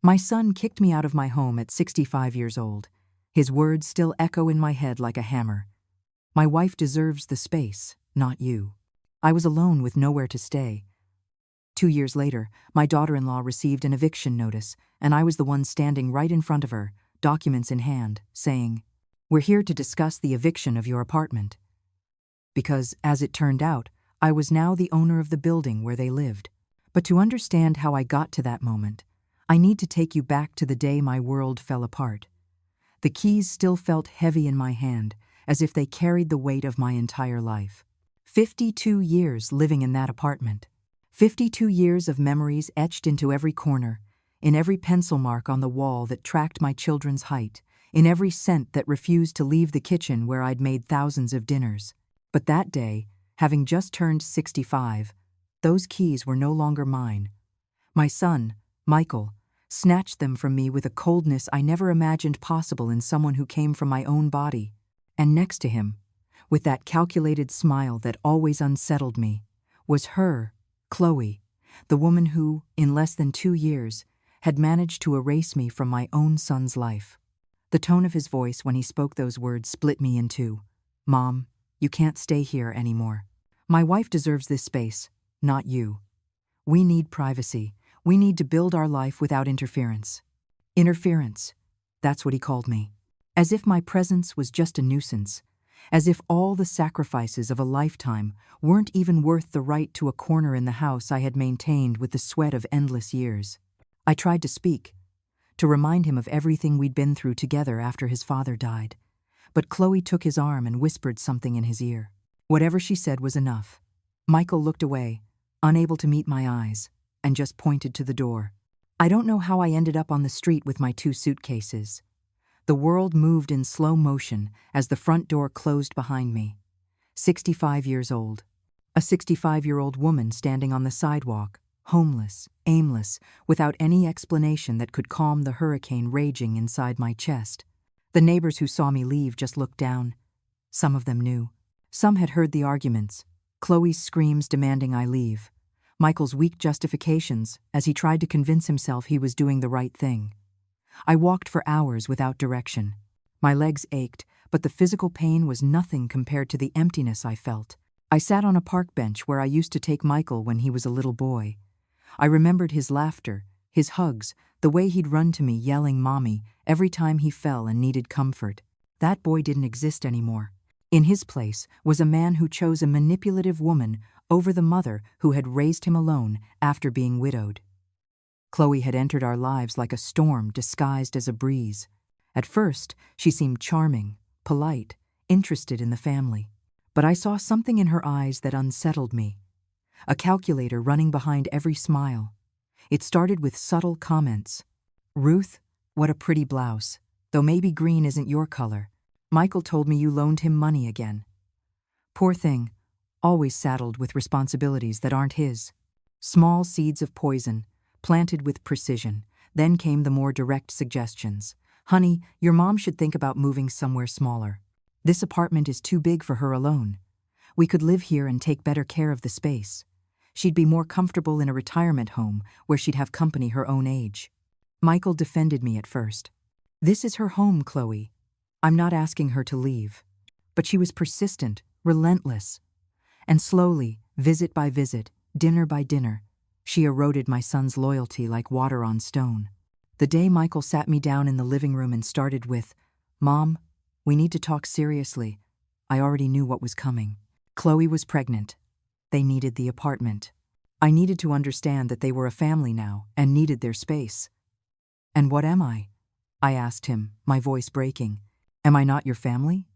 My son kicked me out of my home at 65 years old. His words still echo in my head like a hammer. My wife deserves the space, not you. I was alone with nowhere to stay. 2 years later, my daughter-in-law received an eviction notice, and I was the one standing right in front of her, documents in hand, saying, "We're here to discuss the eviction of your apartment." Because, as it turned out, I was now the owner of the building where they lived. But to understand how I got to that moment, I need to take you back to the day my world fell apart. The keys still felt heavy in my hand, as if they carried the weight of my entire life. 52 years living in that apartment. 52 years of memories etched into every corner, in every pencil mark on the wall that tracked my children's height, in every scent that refused to leave the kitchen where I'd made thousands of dinners. But that day, having just turned 65, those keys were no longer mine. My son, Michael, snatched them from me with a coldness I never imagined possible in someone who came from my own body. And next to him, with that calculated smile that always unsettled me, was her, Chloe, the woman who, in less than 2 years, had managed to erase me from my own son's life. The tone of his voice when he spoke those words split me in two. "Mom, you can't stay here anymore. My wife deserves this space, not you. We need privacy. We need to build our life without interference." Interference, that's what he called me. As if my presence was just a nuisance. As if all the sacrifices of a lifetime weren't even worth the right to a corner in the house I had maintained with the sweat of endless years. I tried to speak, to remind him of everything we'd been through together after his father died. But Chloe took his arm and whispered something in his ear. Whatever she said was enough. Michael looked away, unable to meet my eyes, and just pointed to the door. I don't know how I ended up on the street with my 2 suitcases. The world moved in slow motion as the front door closed behind me. 65 years old. A 65-year-old woman standing on the sidewalk, homeless, aimless, without any explanation that could calm the hurricane raging inside my chest. The neighbors who saw me leave just looked down. Some of them knew. Some had heard the arguments, Chloe's screams demanding I leave, Michael's weak justifications as he tried to convince himself he was doing the right thing. I walked for hours without direction. My legs ached, but the physical pain was nothing compared to the emptiness I felt. I sat on a park bench where I used to take Michael when he was a little boy. I remembered his laughter, his hugs, the way he'd run to me yelling "Mommy" every time he fell and needed comfort. That boy didn't exist anymore. In his place was a man who chose a manipulative woman over the mother who had raised him alone after being widowed. Chloe had entered our lives like a storm disguised as a breeze. At first, she seemed charming, polite, interested in the family. But I saw something in her eyes that unsettled me. A calculator running behind every smile. It started with subtle comments. "Ruth, what a pretty blouse, though maybe green isn't your color. Michael told me you loaned him money again." Poor thing, always saddled with responsibilities that aren't his. Small seeds of poison, planted with precision. Then came the more direct suggestions. "Honey, your mom should think about moving somewhere smaller. This apartment is too big for her alone. We could live here and take better care of the space. She'd be more comfortable in a retirement home where she'd have company her own age." Michael defended me at first. "This is her home, Chloe. I'm not asking her to leave." But she was persistent, relentless. And slowly, visit by visit, dinner by dinner, she eroded my son's loyalty like water on stone. The day Michael sat me down in the living room and started with, "Mom, we need to talk seriously," I already knew what was coming. Chloe was pregnant. They needed the apartment. I needed to understand that they were a family now and needed their space. "And what am I?" I asked him, my voice breaking. "Am I not your family?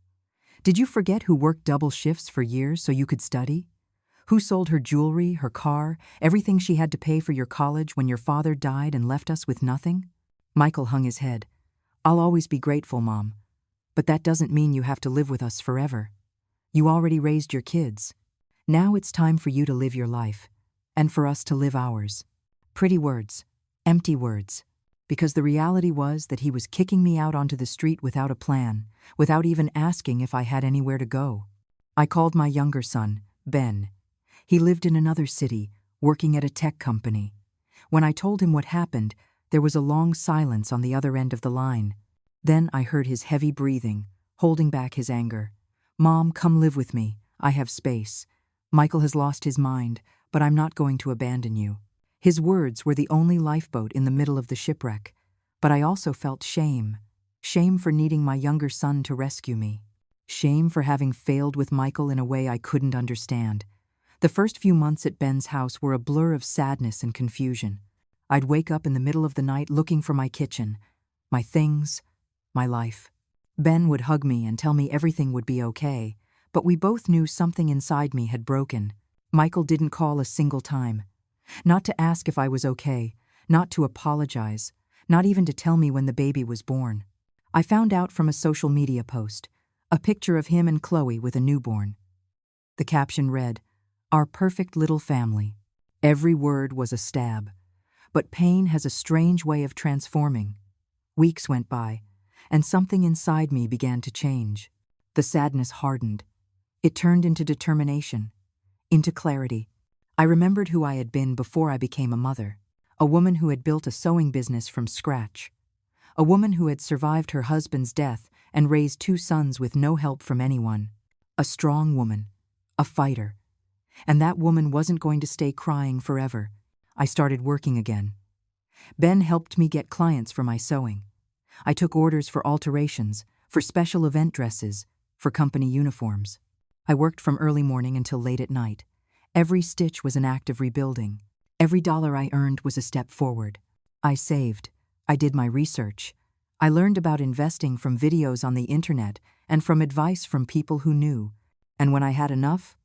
Did you forget who worked double shifts for years so you could study? Who sold her jewelry, her car, everything she had to pay for your college when your father died and left us with nothing?" Michael hung his head. "I'll always be grateful, Mom. But that doesn't mean you have to live with us forever. You already raised your kids. Now it's time for you to live your life, and for us to live ours." Pretty words, empty words. Because the reality was that he was kicking me out onto the street without a plan, without even asking if I had anywhere to go. I called my younger son, Ben. He lived in another city, working at a tech company. When I told him what happened, There was a long silence on the other end of the line. Then I heard his heavy breathing, holding back his anger. "Mom, come live with me. I have space. Michael has lost his mind, but I'm not going to abandon you." His words were the only lifeboat in the middle of the shipwreck, but I also felt shame. Shame for needing my younger son to rescue me. Shame for having failed with Michael in a way I couldn't understand. The first few months at Ben's house were a blur of sadness and confusion. I'd wake up in the middle of the night looking for my kitchen, my things, my life. Ben would hug me and tell me everything would be okay, but we both knew something inside me had broken. Michael didn't call a single time. Not to ask if I was okay, not to apologize, not even to tell me when the baby was born. I found out from a social media post, a picture of him and Chloe with a newborn. The caption read, "Our perfect little family." Every word was a stab. But pain has a strange way of transforming. Weeks went by, and something inside me began to change. The sadness hardened. It turned into determination, into clarity. I remembered who I had been before I became a mother. A woman who had built a sewing business from scratch. A woman who had survived her husband's death and raised 2 sons with no help from anyone. A strong woman, a fighter. And that woman wasn't going to stay crying forever. I started working again. Ben helped me get clients for my sewing. I took orders for alterations, for special event dresses, for company uniforms. I worked from early morning until late at night. Every stitch was an act of rebuilding. Every dollar I earned was a step forward. I saved. I did my research. I learned about investing from videos on the internet and from advice from people who knew. And when I had enough,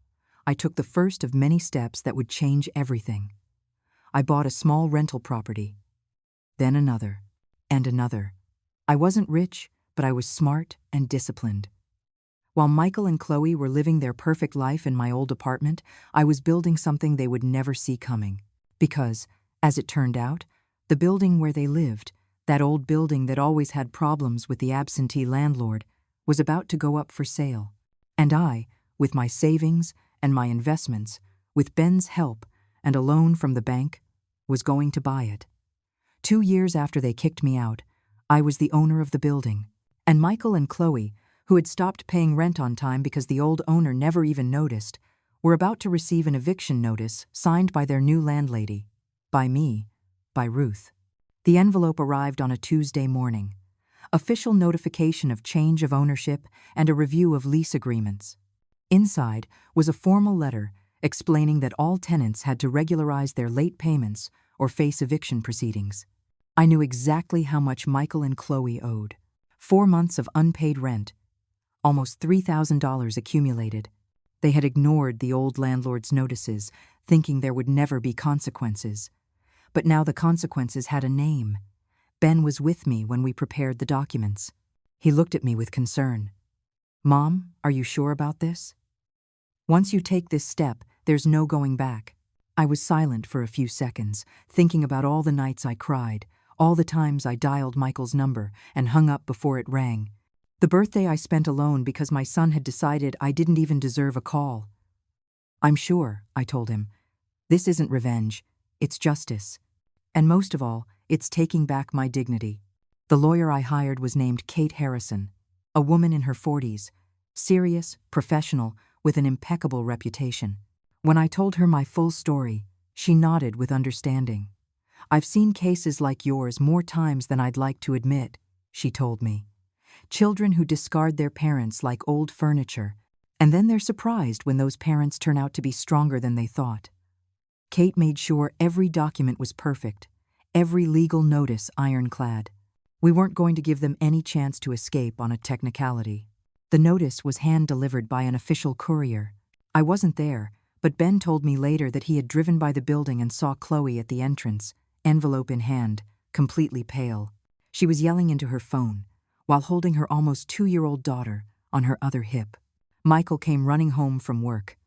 I took the first of many steps that would change everything. I bought a small rental property. Then another, and another. I wasn't rich, but I was smart and disciplined. While Michael and Chloe were living their perfect life in my old apartment, I was building something they would never see coming. Because, as it turned out, the building where they lived, that old building that always had problems with the absentee landlord, was about to go up for sale. And I, with my savings and my investments, with Ben's help and a loan from the bank, was going to buy it. 2 years after they kicked me out, I was the owner of the building. And Michael and Chloe, who had stopped paying rent on time because the old owner never even noticed, were about to receive an eviction notice signed by their new landlady. By me. By Ruth. The envelope arrived on a Tuesday morning. Official notification of change of ownership and a review of lease agreements. Inside was a formal letter explaining that all tenants had to regularize their late payments or face eviction proceedings. I knew exactly how much Michael and Chloe owed. 4 months of unpaid rent. Almost $3,000 accumulated. They had ignored the old landlord's notices, thinking there would never be consequences. But now the consequences had a name. Ben was with me when we prepared the documents. He looked at me with concern. "Mom, are you sure about this? Once you take this step, there's no going back." I was silent for a few seconds, thinking about all the nights I cried, all the times I dialed Michael's number and hung up before it rang. The birthday I spent alone because my son had decided I didn't even deserve a call. "I'm sure," I told him. "This isn't revenge, it's justice. And most of all, it's taking back my dignity." The lawyer I hired was named Kate Harrison, a woman in her 40s, serious, professional, with an impeccable reputation. When I told her my full story, she nodded with understanding. "I've seen cases like yours more times than I'd like to admit," she told me. Children who discard their parents like old furniture, and then they're surprised when those parents turn out to be stronger than they thought. Kate made sure every document was perfect, every legal notice ironclad. We weren't going to give them any chance to escape on a technicality. The notice was hand-delivered by an official courier. I wasn't there, but Ben told me later that he had driven by the building and saw Chloe at the entrance, envelope in hand, completely pale. She was yelling into her phone, while holding her almost 2-year-old daughter on her other hip. Michael came running home from work.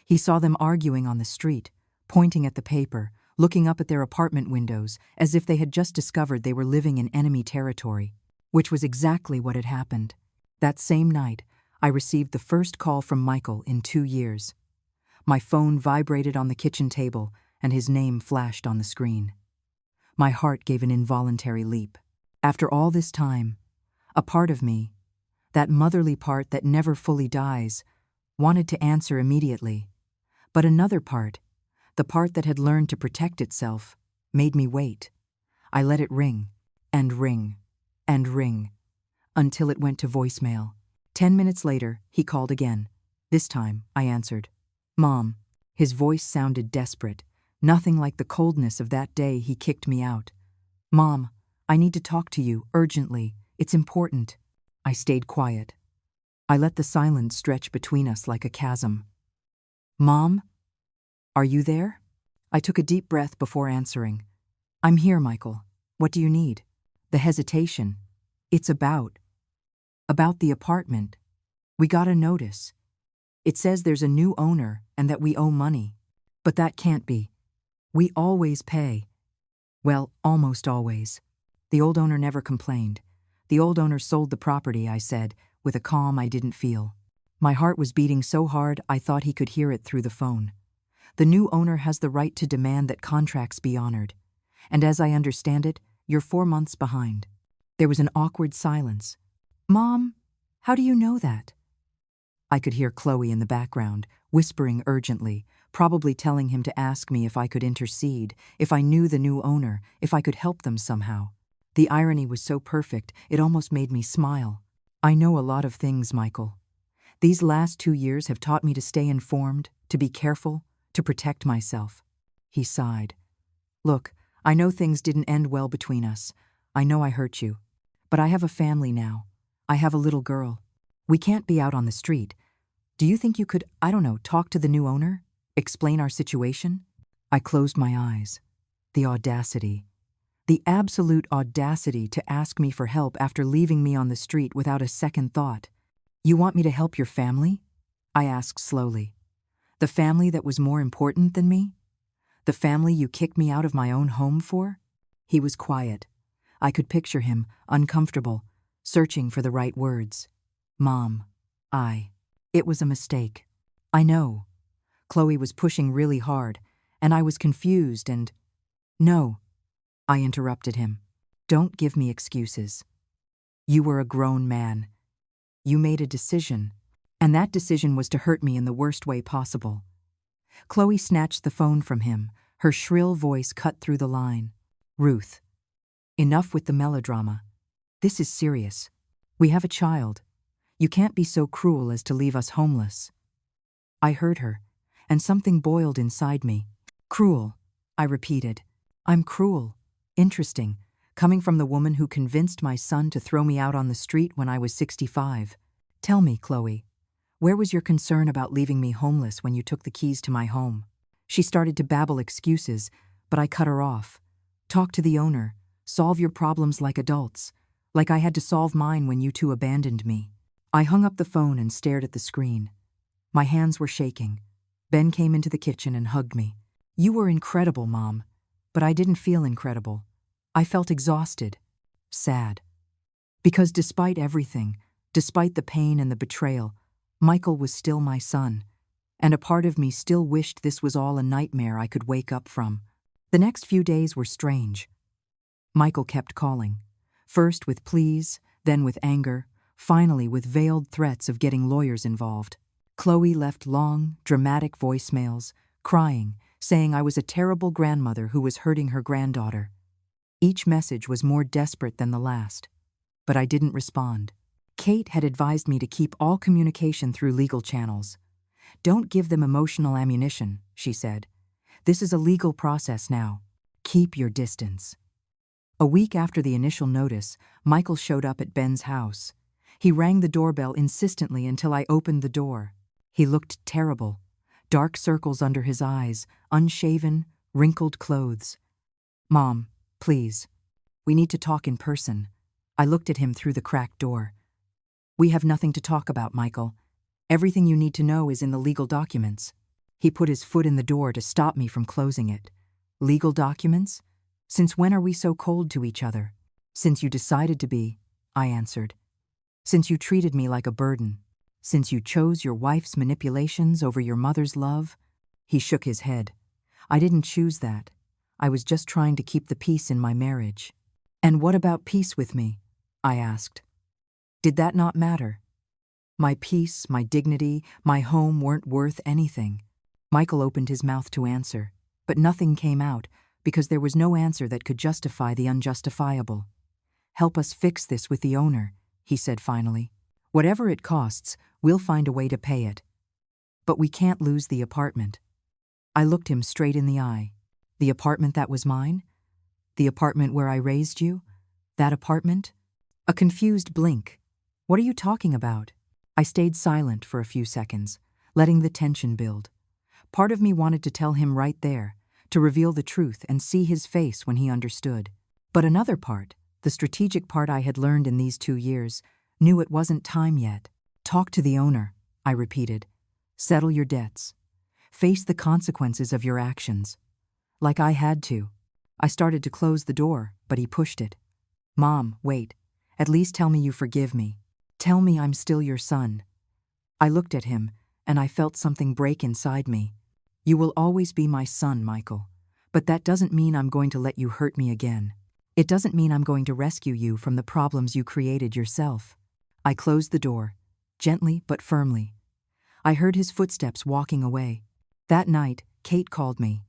He saw them arguing on the street, pointing at the paper, looking up at their apartment windows as if they had just discovered they were living in enemy territory, which was exactly what had happened. That same night, I received the first call from Michael in 2 years. My phone vibrated on the kitchen table, and his name flashed on the screen. My heart gave an involuntary leap. After all this time, a part of me, that motherly part that never fully dies, wanted to answer immediately. But another part, the part that had learned to protect itself, made me wait. I let it ring, and ring, and ring, until it went to voicemail. 10 minutes later, he called again. This time, I answered. "Mom." His voice sounded desperate, nothing like the coldness of that day he kicked me out. "Mom, I need to talk to you, urgently. It's important." I stayed quiet. I let the silence stretch between us like a chasm. "Mom? Are you there?" I took a deep breath before answering. "I'm here, Michael. What do you need?" The hesitation. "It's about the apartment. We got a notice. It says there's a new owner and that we owe money. But that can't be. We always pay. Well, almost always. The old owner never complained. The old owner sold the property," I said, with a calm I didn't feel. My heart was beating so hard I thought he could hear it through the phone. "The new owner has the right to demand that contracts be honored. And as I understand it, you're 4 months behind." There was an awkward silence. "Mom, how do you know that?" I could hear Chloe in the background, whispering urgently, probably telling him to ask me if I could intercede, if I knew the new owner, if I could help them somehow. The irony was so perfect, it almost made me smile. "I know a lot of things, Michael. These last 2 years have taught me to stay informed, to be careful, to protect myself." He sighed. "Look, I know things didn't end well between us. I know I hurt you. But I have a family now. I have a little girl. We can't be out on the street. Do you think you could, talk to the new owner? Explain our situation?" I closed my eyes. The audacity. The absolute audacity to ask me for help after leaving me on the street without a second thought. "You want me to help your family?" I asked slowly. "The family that was more important than me? The family you kicked me out of my own home for?" He was quiet. I could picture him, uncomfortable, searching for the right words. "Mom, it was a mistake. I know." Chloe was pushing really hard, and I was confused and— "No," I interrupted him. "Don't give me excuses. You were a grown man. You made a decision, and that decision was to hurt me in the worst way possible." Chloe snatched the phone from him, her shrill voice cut through the line. "Ruth, enough with the melodrama. This is serious. We have a child. You can't be so cruel as to leave us homeless." I heard her, and something boiled inside me. "Cruel," I repeated. "I'm cruel. Interesting, coming from the woman who convinced my son to throw me out on the street when I was 65. Tell me, Chloe, where was your concern about leaving me homeless when you took the keys to my home?" She started to babble excuses, but I cut her off. "Talk to the owner. Solve your problems like adults, like I had to solve mine when you two abandoned me." I hung up the phone and stared at the screen. My hands were shaking. Ben came into the kitchen and hugged me. "You were incredible, Mom." But I didn't feel incredible. I felt exhausted, sad. Because despite everything, despite the pain and the betrayal, Michael was still my son, and a part of me still wished this was all a nightmare I could wake up from. The next few days were strange. Michael kept calling, first with pleas, then with anger, finally with veiled threats of getting lawyers involved. Chloe left long, dramatic voicemails, crying, saying I was a terrible grandmother who was hurting her granddaughter. Each message was more desperate than the last, but I didn't respond. Kate had advised me to keep all communication through legal channels. "Don't give them emotional ammunition," she said. "This is a legal process now. Keep your distance." A week after the initial notice, Michael showed up at Ben's house. He rang the doorbell insistently until I opened the door. He looked terrible. Dark circles under his eyes, unshaven, wrinkled clothes. "Mom, please. We need to talk in person." I looked at him through the cracked door. "We have nothing to talk about, Michael. Everything you need to know is in the legal documents." He put his foot in the door to stop me from closing it. "Legal documents? Since when are we so cold to each other?" "Since you decided to be," I answered. "Since you treated me like a burden. Since you chose your wife's manipulations over your mother's love." He shook his head. "I didn't choose that. I was just trying to keep the peace in my marriage. And what about peace with me? I asked. Did that not matter? My peace, my dignity, my home weren't worth anything. Michael opened his mouth to answer, but nothing came out because there was no answer that could justify the unjustifiable. Help us fix this with the owner, he said finally. Whatever it costs, we'll find a way to pay it. But we can't lose the apartment. I looked him straight in the eye. The apartment that was mine? The apartment where I raised you? That apartment? A confused blink. What are you talking about? I stayed silent for a few seconds, letting the tension build. Part of me wanted to tell him right there, to reveal the truth and see his face when he understood. But another part, the strategic part I had learned in these 2 years, knew it wasn't time yet. Talk to the owner, I repeated. Settle your debts. Face the consequences of your actions. Like I had to. I started to close the door, but he pushed it. Mom, wait. At least tell me you forgive me. Tell me I'm still your son. I looked at him, and I felt something break inside me. You will always be my son, Michael. But that doesn't mean I'm going to let you hurt me again. It doesn't mean I'm going to rescue you from the problems you created yourself. I closed the door, gently but firmly. I heard his footsteps walking away. That night, Kate called me.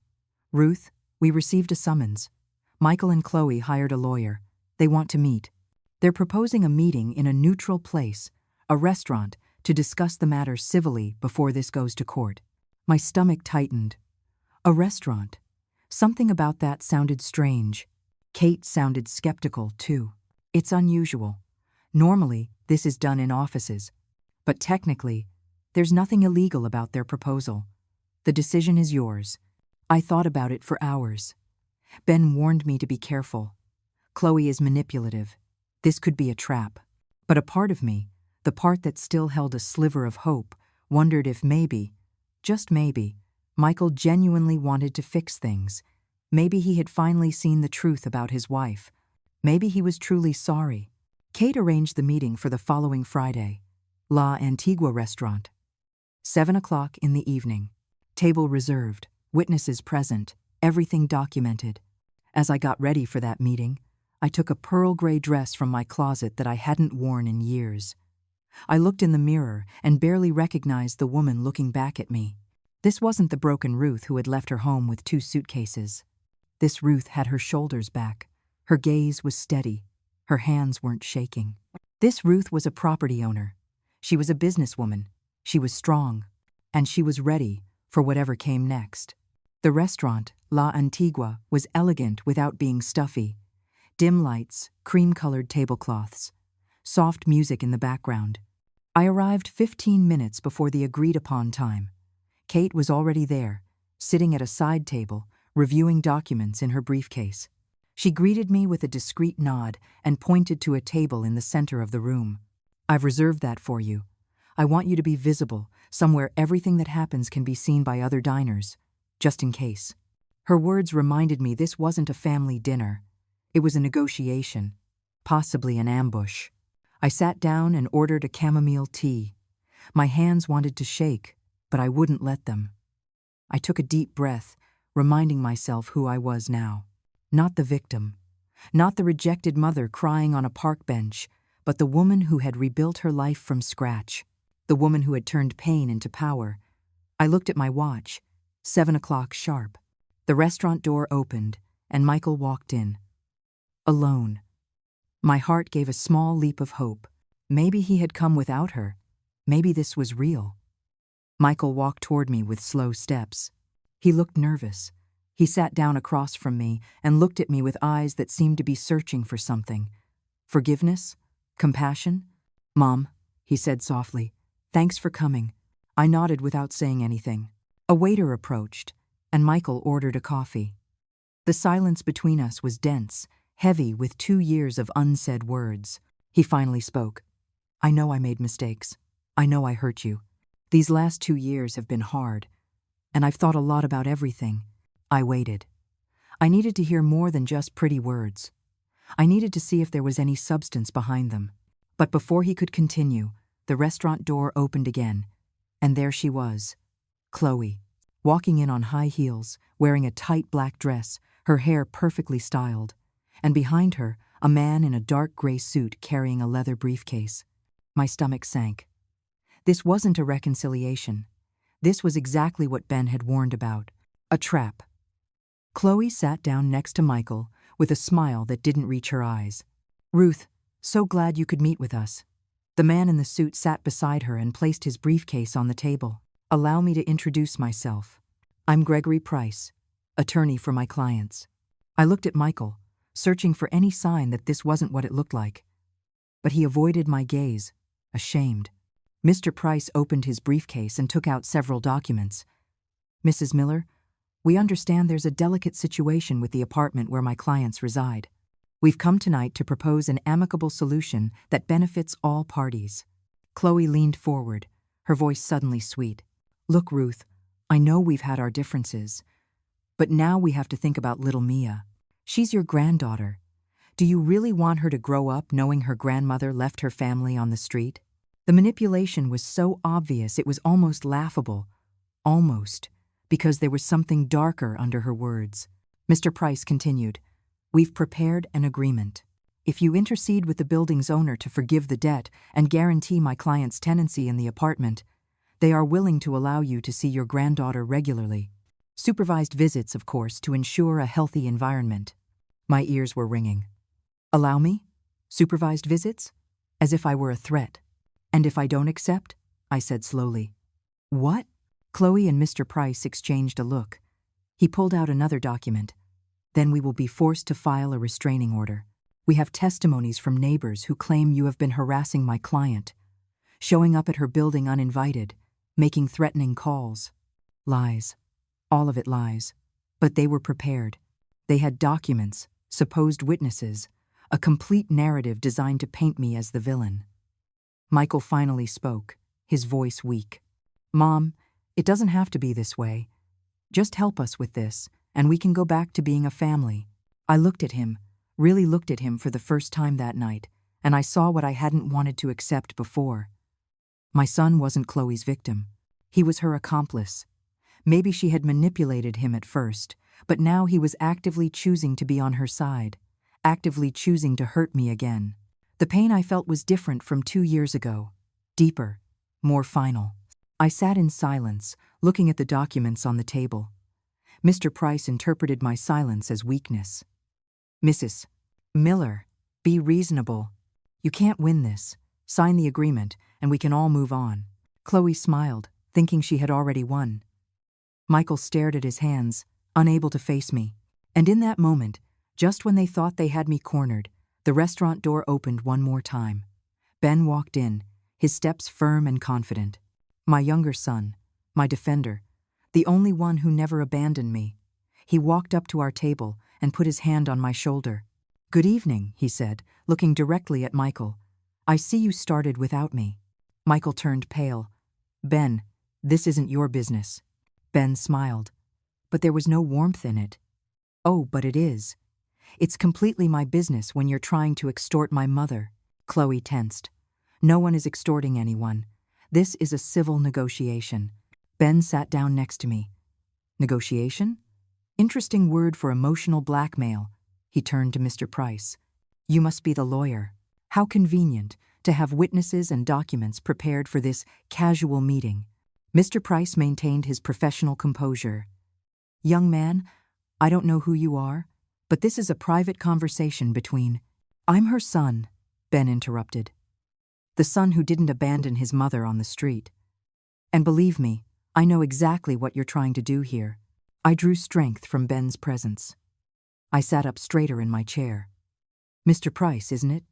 Ruth, we received a summons. Michael and Chloe hired a lawyer. They want to meet. They're proposing a meeting in a neutral place, a restaurant, to discuss the matter civilly before this goes to court. My stomach tightened. A restaurant. Something about that sounded strange. Kate sounded skeptical, too. It's unusual. Normally, this is done in offices. But technically, there's nothing illegal about their proposal. The decision is yours. I thought about it for hours. Ben warned me to be careful. Chloe is manipulative. This could be a trap. But a part of me, the part that still held a sliver of hope, wondered if maybe, just maybe, Michael genuinely wanted to fix things. Maybe he had finally seen the truth about his wife. Maybe he was truly sorry. Kate arranged the meeting for the following Friday. La Antigua restaurant. 7 o'clock in the evening. Table reserved, witnesses present, everything documented. As I got ready for that meeting, I took a pearl gray dress from my closet that I hadn't worn in years. I looked in the mirror and barely recognized the woman looking back at me. This wasn't the broken Ruth who had left her home with 2 suitcases. This Ruth had her shoulders back. Her gaze was steady. Her hands weren't shaking. This Ruth was a property owner. She was a businesswoman. She was strong. And she was ready for whatever came next. The restaurant, La Antigua, was elegant without being stuffy. Dim lights, cream-colored tablecloths, soft music in the background. I arrived 15 minutes before the agreed-upon time. Kate was already there, sitting at a side table, reviewing documents in her briefcase. She greeted me with a discreet nod and pointed to a table in the center of the room. I've reserved that for you. I want you to be visible, somewhere everything that happens can be seen by other diners, just in case. Her words reminded me this wasn't a family dinner. It was a negotiation, possibly an ambush. I sat down and ordered a chamomile tea. My hands wanted to shake, but I wouldn't let them. I took a deep breath, reminding myself who I was now. Not the victim, not the rejected mother crying on a park bench, but the woman who had rebuilt her life from scratch, the woman who had turned pain into power. I looked at my watch, 7 o'clock sharp. The restaurant door opened, and Michael walked in. Alone. My heart gave a small leap of hope. Maybe he had come without her. Maybe this was real. Michael walked toward me with slow steps. He looked nervous. He sat down across from me and looked at me with eyes that seemed to be searching for something. Forgiveness? Compassion? Mom, he said softly, thanks for coming. I nodded without saying anything. A waiter approached, and Michael ordered a coffee. The silence between us was dense, heavy with 2 years of unsaid words. He finally spoke. I know I made mistakes. I know I hurt you. These last 2 years have been hard, and I've thought a lot about everything. I waited. I needed to hear more than just pretty words. I needed to see if there was any substance behind them. But before he could continue, the restaurant door opened again, and there she was, Chloe, walking in on high heels, wearing a tight black dress, her hair perfectly styled, and behind her, a man in a dark gray suit carrying a leather briefcase. My stomach sank. This wasn't a reconciliation. This was exactly what Ben had warned about. A trap. Chloe sat down next to Michael with a smile that didn't reach her eyes. "Ruth, so glad you could meet with us." The man in the suit sat beside her and placed his briefcase on the table. "Allow me to introduce myself. I'm Gregory Price, attorney for my clients." I looked at Michael, searching for any sign that this wasn't what it looked like. But he avoided my gaze, ashamed. Mr. Price opened his briefcase and took out several documents. "Mrs. Miller, we understand there's a delicate situation with the apartment where my clients reside. We've come tonight to propose an amicable solution that benefits all parties." Chloe leaned forward, her voice suddenly sweet. "Look, Ruth, I know we've had our differences, but now we have to think about little Mia. She's your granddaughter. Do you really want her to grow up knowing her grandmother left her family on the street?" The manipulation was so obvious it was almost laughable. Almost, because there was something darker under her words. Mr. Price continued, "We've prepared an agreement. If you intercede with the building's owner to forgive the debt and guarantee my client's tenancy in the apartment, they are willing to allow you to see your granddaughter regularly. Supervised visits, of course, to ensure a healthy environment." My ears were ringing. "Allow me? Supervised visits?" As if I were a threat. "And if I don't accept?" I said slowly. "What?" Chloe and Mr. Price exchanged a look. He pulled out another document. "Then we will be forced to file a restraining order. We have testimonies from neighbors who claim you have been harassing my client, showing up at her building uninvited, making threatening calls. Lies. All of it lies. But they were prepared. They had documents, supposed witnesses, a complete narrative designed to paint me as the villain." Michael finally spoke, his voice weak. "Mom, it doesn't have to be this way. Just help us with this, and we can go back to being a family." I looked at him, really looked at him for the first time that night, and I saw what I hadn't wanted to accept before. My son wasn't Chloe's victim. He was her accomplice. Maybe she had manipulated him at first, but now he was actively choosing to be on her side, actively choosing to hurt me again. The pain I felt was different from 2 years ago, deeper, more final. I sat in silence, looking at the documents on the table. Mr. Price interpreted my silence as weakness. "Mrs. Miller, be reasonable. You can't win this. Sign the agreement, and we can all move on." Chloe smiled, thinking she had already won. Michael stared at his hands, unable to face me. And in that moment, just when they thought they had me cornered, the restaurant door opened one more time. Ben walked in, his steps firm and confident. My younger son, my defender, the only one who never abandoned me. He walked up to our table and put his hand on my shoulder. "Good evening," he said, looking directly at Michael. "I see you started without me." Michael turned pale. "Ben, this isn't your business." Ben smiled, but there was no warmth in it. "Oh, but it is. It's completely my business when you're trying to extort my mother." Chloe tensed. "No one is extorting anyone. This is a civil negotiation." Ben sat down next to me. "Negotiation? Interesting word for emotional blackmail." He turned to Mr. Price. "You must be the lawyer. How convenient to have witnesses and documents prepared for this casual meeting." Mr. Price maintained his professional composure. "Young man, I don't know who you are, but this is a private conversation between—" "I'm her son," Ben interrupted. "The son who didn't abandon his mother on the street. And believe me, I know exactly what you're trying to do here." I drew strength from Ben's presence. I sat up straighter in my chair. "Mr. Price, isn't it?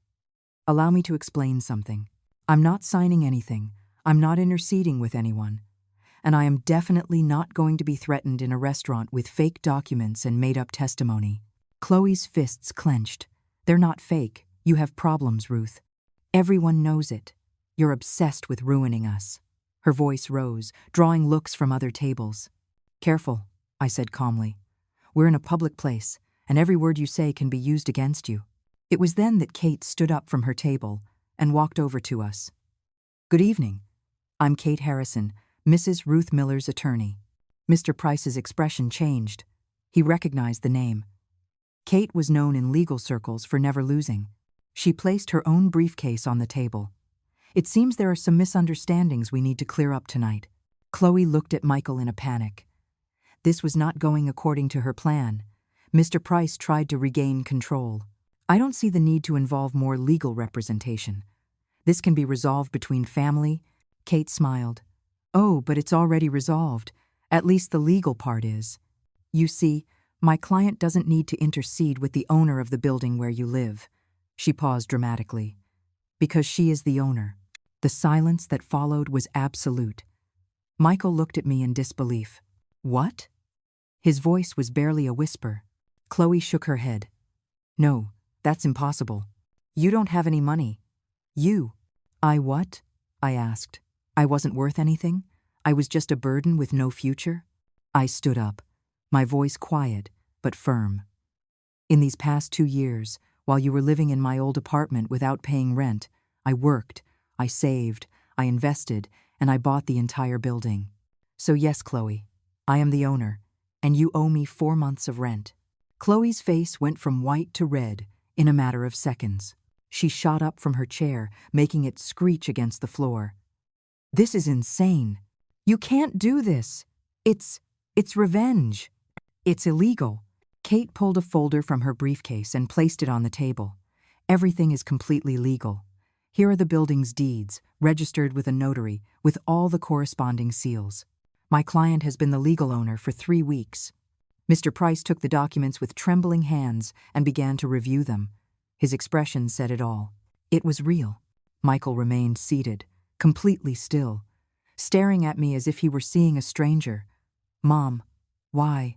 Allow me to explain something. I'm not signing anything. I'm not interceding with anyone. And I am definitely not going to be threatened in a restaurant with fake documents and made-up testimony." Chloe's fists clenched. "They're not fake. You have problems, Ruth. Everyone knows it. You're obsessed with ruining us." Her voice rose, drawing looks from other tables. "Careful," I said calmly. "We're in a public place, and every word you say can be used against you." It was then that Kate stood up from her table and walked over to us. "Good evening. I'm Kate Harrison, Mrs. Ruth Miller's attorney." Mr. Price's expression changed. He recognized the name. Kate was known in legal circles for never losing. She placed her own briefcase on the table. It seems there are some misunderstandings we need to clear up tonight. Chloe looked at Michael in a panic. This was not going according to her plan. Mr. Price tried to regain control. I don't see the need to involve more legal representation. This can be resolved between family. Kate smiled. Oh, but it's already resolved. At least the legal part is. You see, my client doesn't need to intercede with the owner of the building where you live. She paused dramatically. Because she is the owner. The silence that followed was absolute. Michael looked at me in disbelief. What? His voice was barely a whisper. Chloe shook her head. No, that's impossible. You don't have any money. You. I what? I asked. I wasn't worth anything? I was just a burden with no future? I stood up, my voice quiet but firm. In these past 2 years, while you were living in my old apartment without paying rent, I worked, I saved, I invested, and I bought the entire building. So yes, Chloe, I am the owner, and you owe me 4 months of rent. Chloe's face went from white to red in a matter of seconds. She shot up from her chair, making it screech against the floor. This is insane. You can't do this. It's revenge. It's illegal. Kate pulled a folder from her briefcase and placed it on the table. Everything is completely legal. Here are the building's deeds, registered with a notary, with all the corresponding seals. My client has been the legal owner for 3 weeks. Mr. Price took the documents with trembling hands and began to review them. His expression said it all. It was real. Michael remained seated, completely still, staring at me as if he were seeing a stranger. Mom, why?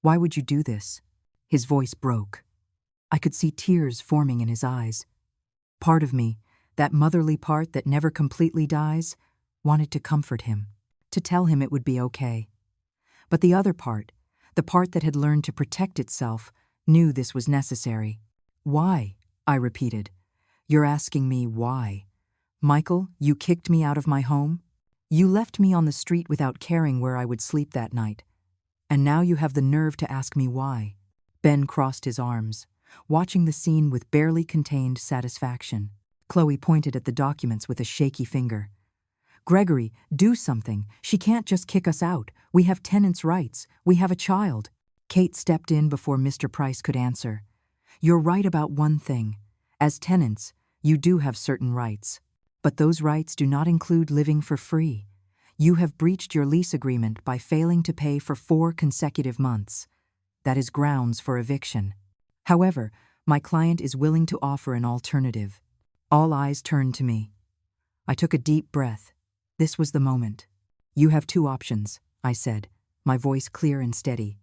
Why would you do this? His voice broke. I could see tears forming in his eyes. Part of me, that motherly part that never completely dies, wanted to comfort him, to tell him it would be okay. But the other part, the part that had learned to protect itself, knew this was necessary. Why? I repeated. You're asking me why. Michael, you kicked me out of my home? You left me on the street without caring where I would sleep that night. And now you have the nerve to ask me why. Ben crossed his arms, watching the scene with barely contained satisfaction. Chloe pointed at the documents with a shaky finger. Gregory, do something. She can't just kick us out. We have tenants' rights. We have a child. Kate stepped in before Mr. Price could answer. You're right about one thing. As tenants, you do have certain rights. But those rights do not include living for free. You have breached your lease agreement by failing to pay for 4 consecutive months. That is grounds for eviction. However, my client is willing to offer an alternative. All eyes turned to me. I took a deep breath. This was the moment. You have 2 options, I said, my voice clear and steady.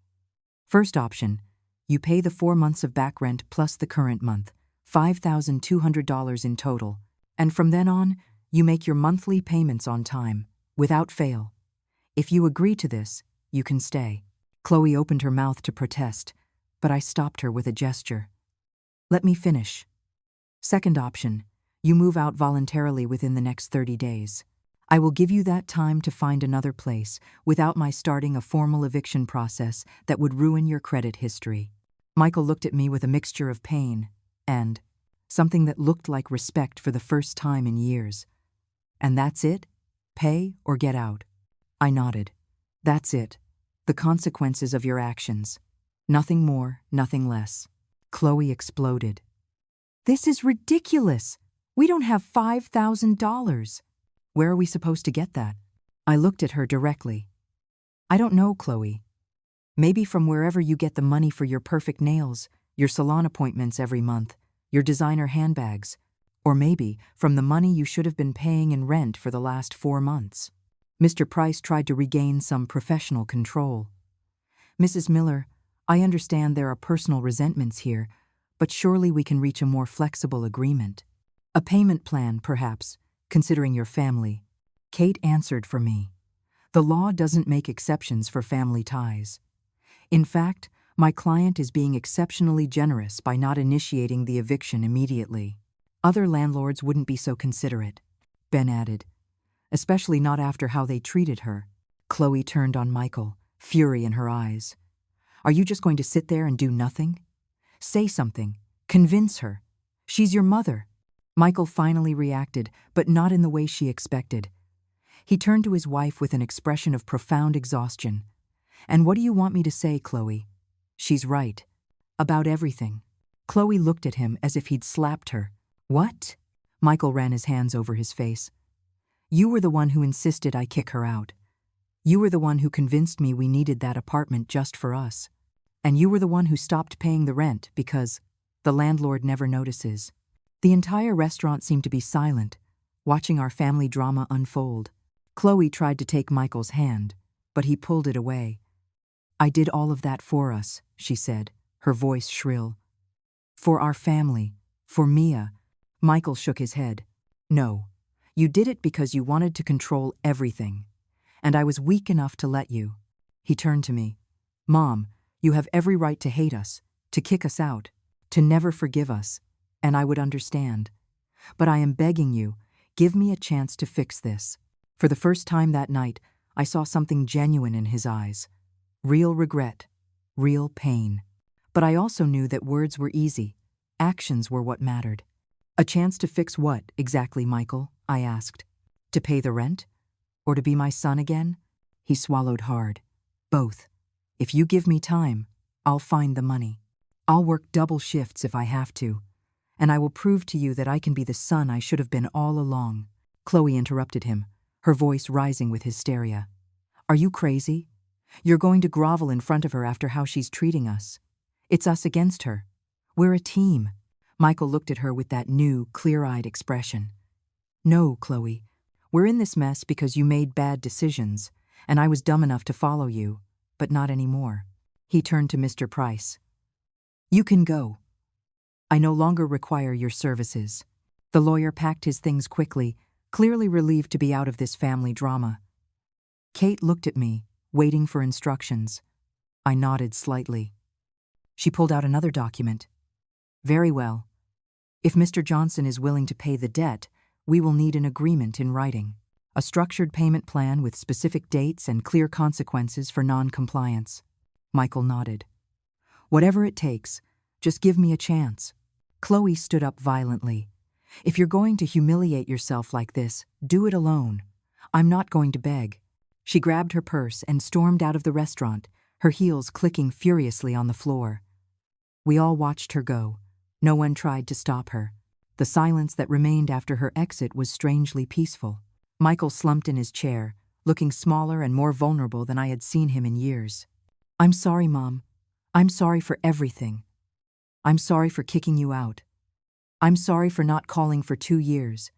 First option, you pay the 4 months of back rent plus the current month, $5,200 in total, and from then on, you make your monthly payments on time, without fail. If you agree to this, you can stay. Chloe opened her mouth to protest, but I stopped her with a gesture. Let me finish. Second option, you move out voluntarily within the next 30 days. I will give you that time to find another place without my starting a formal eviction process that would ruin your credit history. Michael looked at me with a mixture of pain and something that looked like respect for the first time in years. And that's it? Pay or get out? I nodded. That's it. The consequences of your actions. Nothing more, nothing less. Chloe exploded. This is ridiculous. We don't have $5,000. Where are we supposed to get that? I looked at her directly. I don't know, Chloe. Maybe from wherever you get the money for your perfect nails, your salon appointments every month, your designer handbags, or maybe from the money you should have been paying in rent for the last 4 months. Mr. Price tried to regain some professional control. Mrs. Miller, I understand there are personal resentments here, but surely we can reach a more flexible agreement. A payment plan, perhaps, considering your family. Kate answered for me. The law doesn't make exceptions for family ties. In fact, my client is being exceptionally generous by not initiating the eviction immediately. Other landlords wouldn't be so considerate, Ben added, especially not after how they treated her. Chloe turned on Michael, fury in her eyes. Are you just going to sit there and do nothing? Say something. Convince her. She's your mother. Michael finally reacted, but not in the way she expected. He turned to his wife with an expression of profound exhaustion. And what do you want me to say, Chloe? She's right. About everything. Chloe looked at him as if he'd slapped her. What? Michael ran his hands over his face. You were the one who insisted I kick her out. You were the one who convinced me we needed that apartment just for us. And you were the one who stopped paying the rent because the landlord never notices. The entire restaurant seemed to be silent, watching our family drama unfold. Chloe tried to take Michael's hand, but he pulled it away. I did all of that for us, she said, her voice shrill. For our family, for Mia. Michael shook his head. No, you did it because you wanted to control everything. And I was weak enough to let you. He turned to me. Mom, you have every right to hate us, to kick us out, to never forgive us, and I would understand. But I am begging you, give me a chance to fix this. For the first time that night, I saw something genuine in his eyes. Real regret, real pain. But I also knew that words were easy. Actions were what mattered. A chance to fix what, exactly, Michael? I asked. To pay the rent? Or to be my son again? He swallowed hard. Both. If you give me time, I'll find the money. I'll work double shifts if I have to. And I will prove to you that I can be the son I should have been all along. Chloe interrupted him, her voice rising with hysteria. Are you crazy? You're going to grovel in front of her after how she's treating us. It's us against her. We're a team. Michael looked at her with that new, clear-eyed expression. No, Chloe. We're in this mess because you made bad decisions, and I was dumb enough to follow you, but not anymore. He turned to Mr. Price. You can go. I no longer require your services. The lawyer packed his things quickly, clearly relieved to be out of this family drama. Kate looked at me, waiting for instructions. I nodded slightly. She pulled out another document. Very well. If Mr. Johnson is willing to pay the debt, we will need an agreement in writing. A structured payment plan with specific dates and clear consequences for non-compliance. Michael nodded. Whatever it takes, just give me a chance. Chloe stood up violently. If you're going to humiliate yourself like this, do it alone. I'm not going to beg. She grabbed her purse and stormed out of the restaurant, her heels clicking furiously on the floor. We all watched her go. No one tried to stop her. The silence that remained after her exit was strangely peaceful. Michael slumped in his chair, looking smaller and more vulnerable than I had seen him in years. I'm sorry, Mom. I'm sorry for everything. I'm sorry for kicking you out. I'm sorry for not calling for 2 years.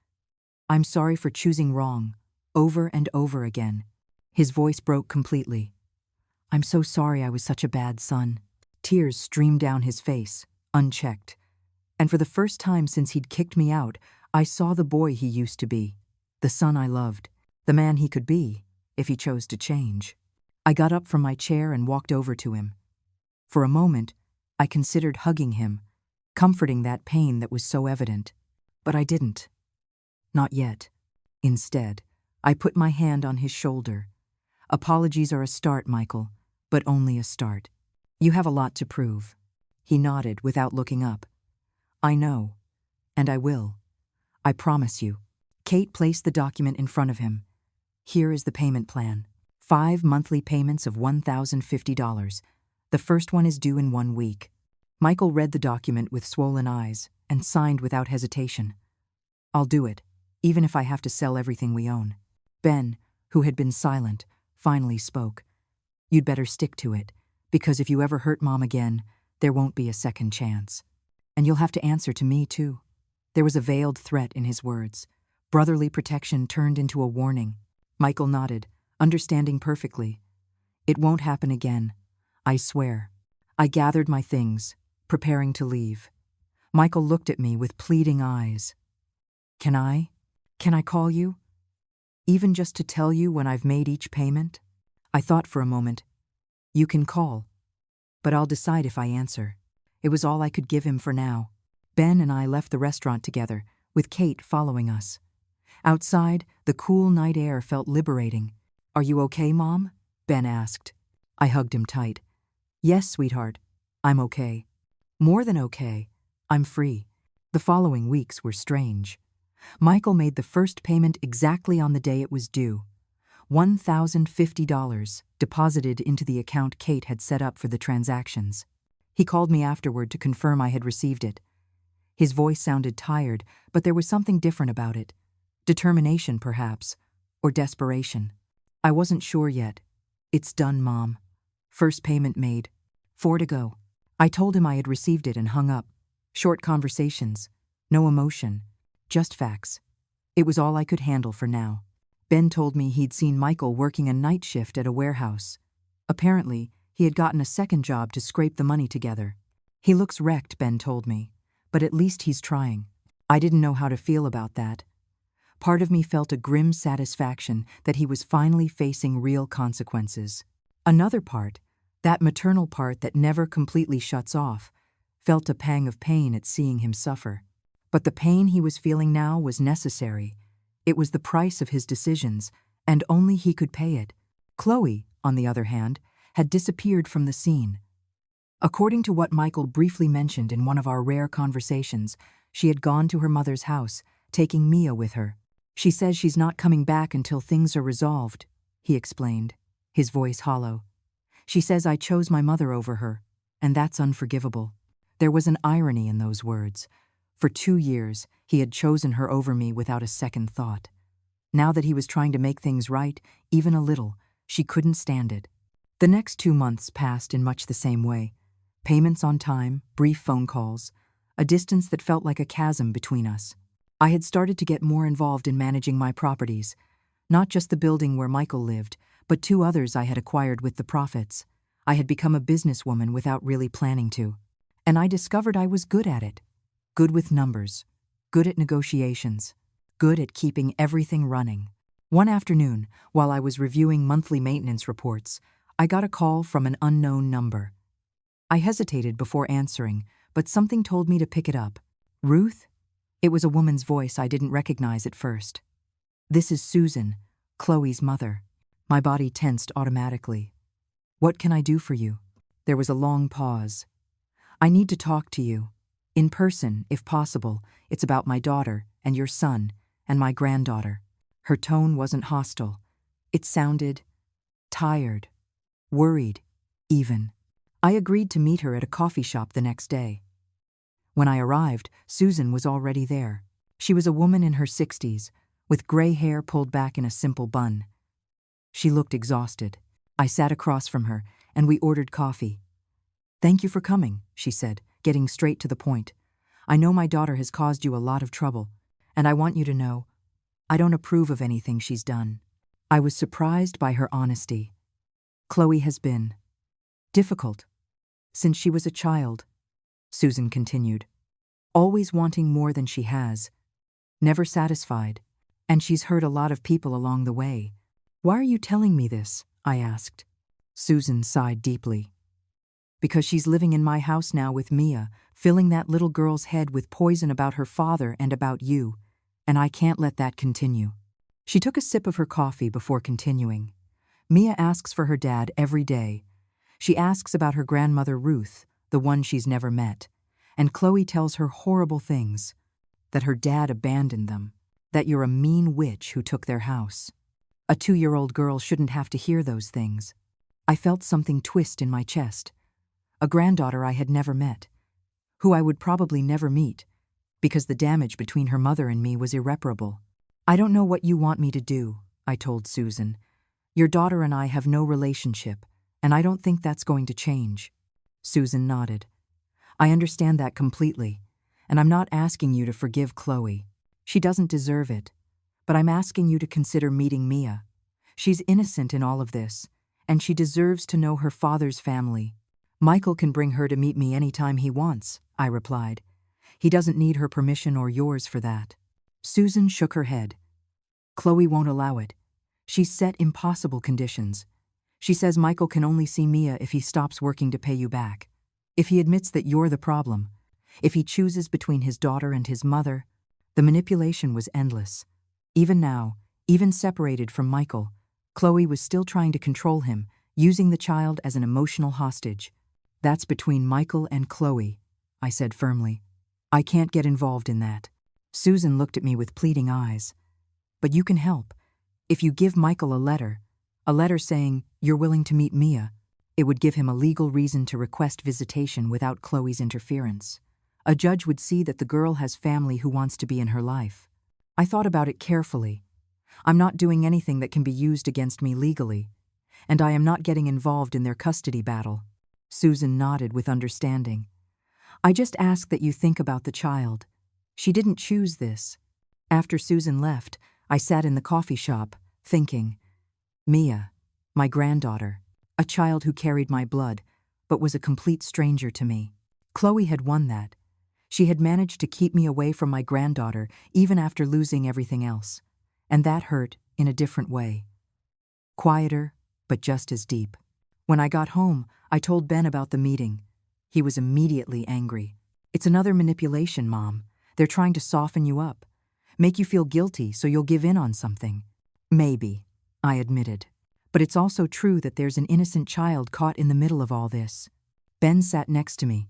I'm sorry for choosing wrong, over and over again. His voice broke completely. I'm so sorry I was such a bad son. Tears streamed down his face, unchecked. And for the first time since he'd kicked me out, I saw the boy he used to be, the son I loved, the man he could be, if he chose to change. I got up from my chair and walked over to him. For a moment, I considered hugging him, comforting that pain that was so evident. But I didn't. Not yet. Instead, I put my hand on his shoulder. Apologies are a start, Michael, but only a start. You have a lot to prove. He nodded without looking up. I know, and I will. I promise you. Kate placed the document in front of him. Here is the payment plan. 5 monthly payments of $1,050. The first one is due in 1 week. Michael read the document with swollen eyes and signed without hesitation. I'll do it, even if I have to sell everything we own. Ben, who had been silent, finally spoke. You'd better stick to it, because if you ever hurt Mom again, there won't be a second chance. And you'll have to answer to me, too. There was a veiled threat in his words. Brotherly protection turned into a warning. Michael nodded, understanding perfectly. It won't happen again. I swear. I gathered my things, preparing to leave. Michael looked at me with pleading eyes. Can I call you? Even just to tell you when I've made each payment? I thought for a moment. You can call, but I'll decide if I answer. It was all I could give him for now. Ben and I left the restaurant together, with Kate following us. Outside, the cool night air felt liberating. Are you okay, Mom? Ben asked. I hugged him tight. Yes, sweetheart. I'm okay. More than okay. I'm free. The following weeks were strange. Michael made the first payment exactly on the day it was due. $1,050 deposited into the account Kate had set up for the transactions. He called me afterward to confirm I had received it. His voice sounded tired, but there was something different about it. Determination, perhaps, or desperation. I wasn't sure yet. It's done, Mom. First payment made. 4 to go. I told him I had received it and hung up. Short conversations. No emotion. Just facts. It was all I could handle for now. Ben told me he'd seen Michael working a night shift at a warehouse. Apparently, he had gotten a second job to scrape the money together. He looks wrecked, Ben told me, but at least he's trying. I didn't know how to feel about that. Part of me felt a grim satisfaction that he was finally facing real consequences. Another part, that maternal part that never completely shuts off, felt a pang of pain at seeing him suffer. But the pain he was feeling now was necessary. It was the price of his decisions, and only he could pay it. Chloe, on the other hand, had disappeared from the scene. According to what Michael briefly mentioned in one of our rare conversations, she had gone to her mother's house, taking Mia with her. She says she's not coming back until things are resolved, he explained, his voice hollow. She says I chose my mother over her, and that's unforgivable. There was an irony in those words. For 2 years, he had chosen her over me without a second thought. Now that he was trying to make things right, even a little, she couldn't stand it. The next 2 months passed in much the same way. Payments on time, brief phone calls, a distance that felt like a chasm between us. I had started to get more involved in managing my properties, not just the building where Michael lived, but 2 others I had acquired with the profits. I had become a businesswoman without really planning to. And I discovered I was good at it. Good with numbers, good at negotiations, good at keeping everything running. One afternoon, while I was reviewing monthly maintenance reports, I got a call from an unknown number. I hesitated before answering, but something told me to pick it up. Ruth? It was a woman's voice I didn't recognize at first. This is Susan, Chloe's mother. My body tensed automatically. What can I do for you? There was a long pause. I need to talk to you. In person, if possible. It's about my daughter and your son and my granddaughter. Her tone wasn't hostile. It sounded tired, worried, even. I agreed to meet her at a coffee shop the next day. When I arrived, Susan was already there. She was a woman in her 60s, with gray hair pulled back in a simple bun. She looked exhausted. I sat across from her, and we ordered coffee. Thank you for coming, she said, getting straight to the point. I know my daughter has caused you a lot of trouble, and I want you to know, I don't approve of anything she's done. I was surprised by her honesty. Chloe has been difficult since she was a child, Susan continued, always wanting more than she has, never satisfied, and she's hurt a lot of people along the way. Why are you telling me this? I asked. Susan sighed deeply. Because she's living in my house now with Mia, filling that little girl's head with poison about her father and about you, and I can't let that continue. She took a sip of her coffee before continuing. Mia asks for her dad every day. She asks about her grandmother Ruth, the one she's never met, and Chloe tells her horrible things, that her dad abandoned them, that you're a mean witch who took their house. A 2-year-old girl shouldn't have to hear those things. I felt something twist in my chest. A granddaughter I had never met, who I would probably never meet, because the damage between her mother and me was irreparable. I don't know what you want me to do, I told Susan. Your daughter and I have no relationship, and I don't think that's going to change. Susan nodded. I understand that completely, and I'm not asking you to forgive Chloe. She doesn't deserve it, but I'm asking you to consider meeting Mia. She's innocent in all of this, and she deserves to know her father's family. Michael can bring her to meet me anytime he wants, I replied. He doesn't need her permission or yours for that. Susan shook her head. Chloe won't allow it. She's set impossible conditions. She says Michael can only see Mia if he stops working to pay you back. If he admits that you're the problem, if he chooses between his daughter and his mother, the manipulation was endless. Even now, even separated from Michael, Chloe was still trying to control him, using the child as an emotional hostage. That's between Michael and Chloe, I said firmly. I can't get involved in that. Susan looked at me with pleading eyes. But you can help. If you give Michael a letter saying you're willing to meet Mia, it would give him a legal reason to request visitation without Chloe's interference. A judge would see that the girl has family who wants to be in her life. I thought about it carefully. I'm not doing anything that can be used against me legally, and I am not getting involved in their custody battle. Susan nodded with understanding. I just ask that you think about the child. She didn't choose this. After Susan left, I sat in the coffee shop, thinking. Mia, my granddaughter, a child who carried my blood, but was a complete stranger to me. Chloe had won that. She had managed to keep me away from my granddaughter even after losing everything else. And that hurt in a different way. Quieter, but just as deep. When I got home, I told Ben about the meeting. He was immediately angry. It's another manipulation, Mom. They're trying to soften you up, make you feel guilty so you'll give in on something. Maybe, I admitted. But it's also true that there's an innocent child caught in the middle of all this. Ben sat next to me.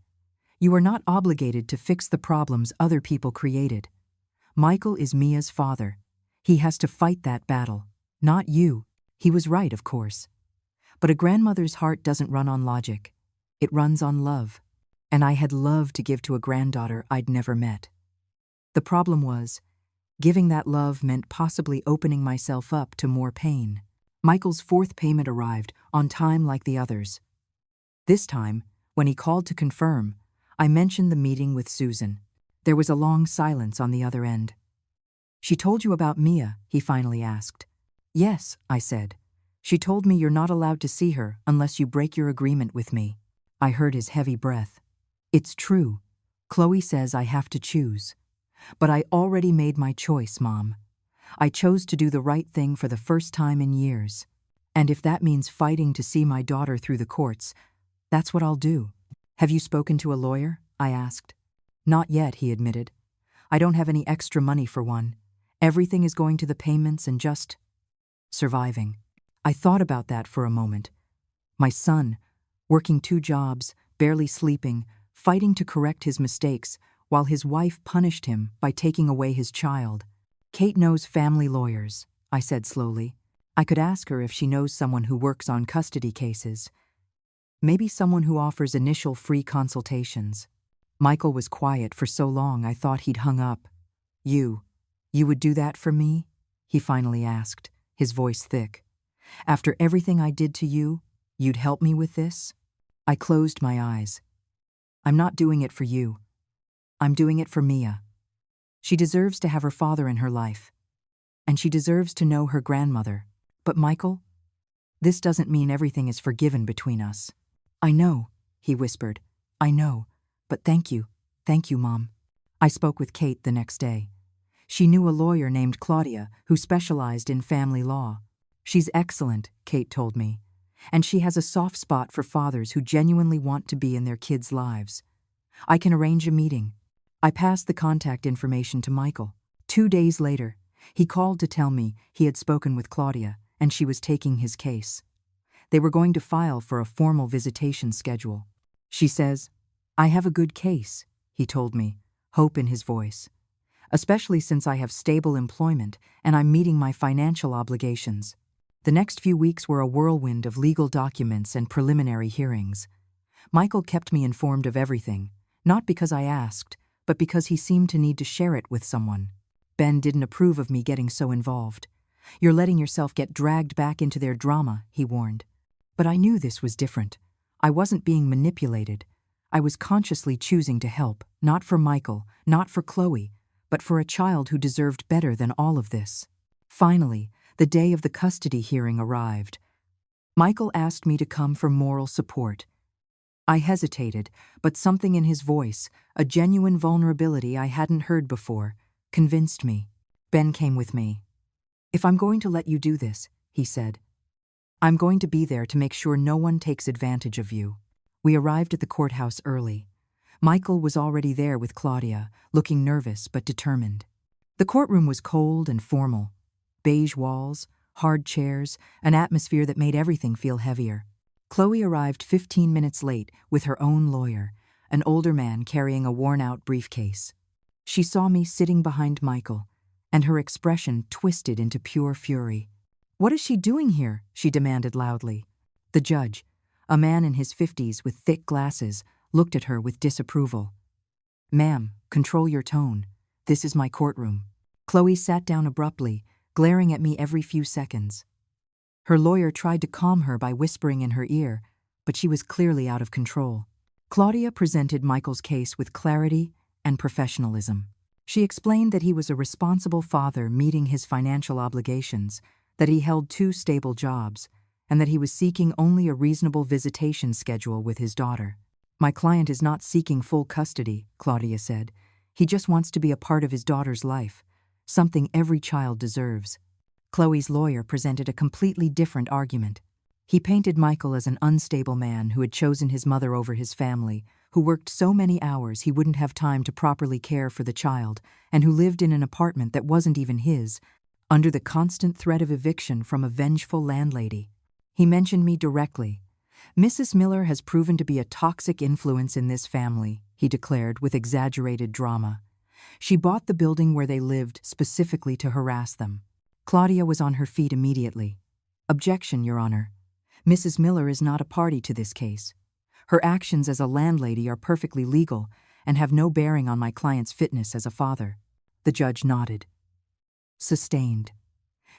You are not obligated to fix the problems other people created. Michael is Mia's father. He has to fight that battle, not you. He was right, of course. But a grandmother's heart doesn't run on logic. It runs on love. And I had love to give to a granddaughter I'd never met. The problem was, giving that love meant possibly opening myself up to more pain. Michael's fourth payment arrived, on time like the others. This time, when he called to confirm, I mentioned the meeting with Susan. There was a long silence on the other end. She told you about Mia, he finally asked. Yes, I said. She told me you're not allowed to see her unless you break your agreement with me. I heard his heavy breath. It's true. Chloe says I have to choose. But I already made my choice, Mom. I chose to do the right thing for the first time in years. And if that means fighting to see my daughter through the courts, that's what I'll do. Have you spoken to a lawyer? I asked. Not yet, he admitted. I don't have any extra money for one. Everything is going to the payments and just surviving. I thought about that for a moment. My son, working 2 jobs, barely sleeping, fighting to correct his mistakes, while his wife punished him by taking away his child. Kate knows family lawyers, I said slowly. I could ask her if she knows someone who works on custody cases. Maybe someone who offers initial free consultations. Michael was quiet for so long I thought he'd hung up. You would do that for me? He finally asked, his voice thick. After everything I did to you, you'd help me with this? I closed my eyes. I'm not doing it for you. I'm doing it for Mia. She deserves to have her father in her life. And she deserves to know her grandmother. But Michael, this doesn't mean everything is forgiven between us. I know, he whispered. I know. But thank you, Mom. I spoke with Kate the next day. She knew a lawyer named Claudia who specialized in family law. She's excellent, Kate told me. And she has a soft spot for fathers who genuinely want to be in their kids' lives. I can arrange a meeting. I passed the contact information to Michael. 2 days later, he called to tell me he had spoken with Claudia and she was taking his case. They were going to file for a formal visitation schedule. She says, I have a good case, he told me, hope in his voice. Especially since I have stable employment and I'm meeting my financial obligations. The next few weeks were a whirlwind of legal documents and preliminary hearings. Michael kept me informed of everything, not because I asked, but because he seemed to need to share it with someone. Ben didn't approve of me getting so involved. You're letting yourself get dragged back into their drama, he warned. But I knew this was different. I wasn't being manipulated. I was consciously choosing to help, not for Michael, not for Chloe, but for a child who deserved better than all of this. Finally, the day of the custody hearing arrived. Michael asked me to come for moral support. I hesitated, but something in his voice, a genuine vulnerability I hadn't heard before, convinced me. Ben came with me. If I'm going to let you do this, he said, I'm going to be there to make sure no one takes advantage of you. We arrived at the courthouse early. Michael was already there with Claudia, looking nervous but determined. The courtroom was cold and formal. Beige walls, hard chairs, an atmosphere that made everything feel heavier. Chloe arrived 15 minutes late with her own lawyer, an older man carrying a worn-out briefcase. She saw me sitting behind Michael, and her expression twisted into pure fury. "What is she doing here?" she demanded loudly. The judge, a man in his 50s with thick glasses, looked at her with disapproval. "Ma'am, control your tone. This is my courtroom." Chloe sat down abruptly, glaring at me every few seconds. Her lawyer tried to calm her by whispering in her ear, but she was clearly out of control. Claudia presented Michael's case with clarity and professionalism. She explained that he was a responsible father meeting his financial obligations, that he held 2 stable jobs, and that he was seeking only a reasonable visitation schedule with his daughter. "My client is not seeking full custody," Claudia said. "He just wants to be a part of his daughter's life, something every child deserves." Chloe's lawyer presented a completely different argument. He painted Michael as an unstable man who had chosen his mother over his family, who worked so many hours he wouldn't have time to properly care for the child, and who lived in an apartment that wasn't even his, under the constant threat of eviction from a vengeful landlady. He mentioned me directly. "Mrs. Miller has proven to be a toxic influence in this family," he declared with exaggerated drama. "She bought the building where they lived specifically to harass them." Claudia was on her feet immediately. "Objection, Your Honor. Mrs. Miller is not a party to this case. Her actions as a landlady are perfectly legal and have no bearing on my client's fitness as a father." The judge nodded. Sustained.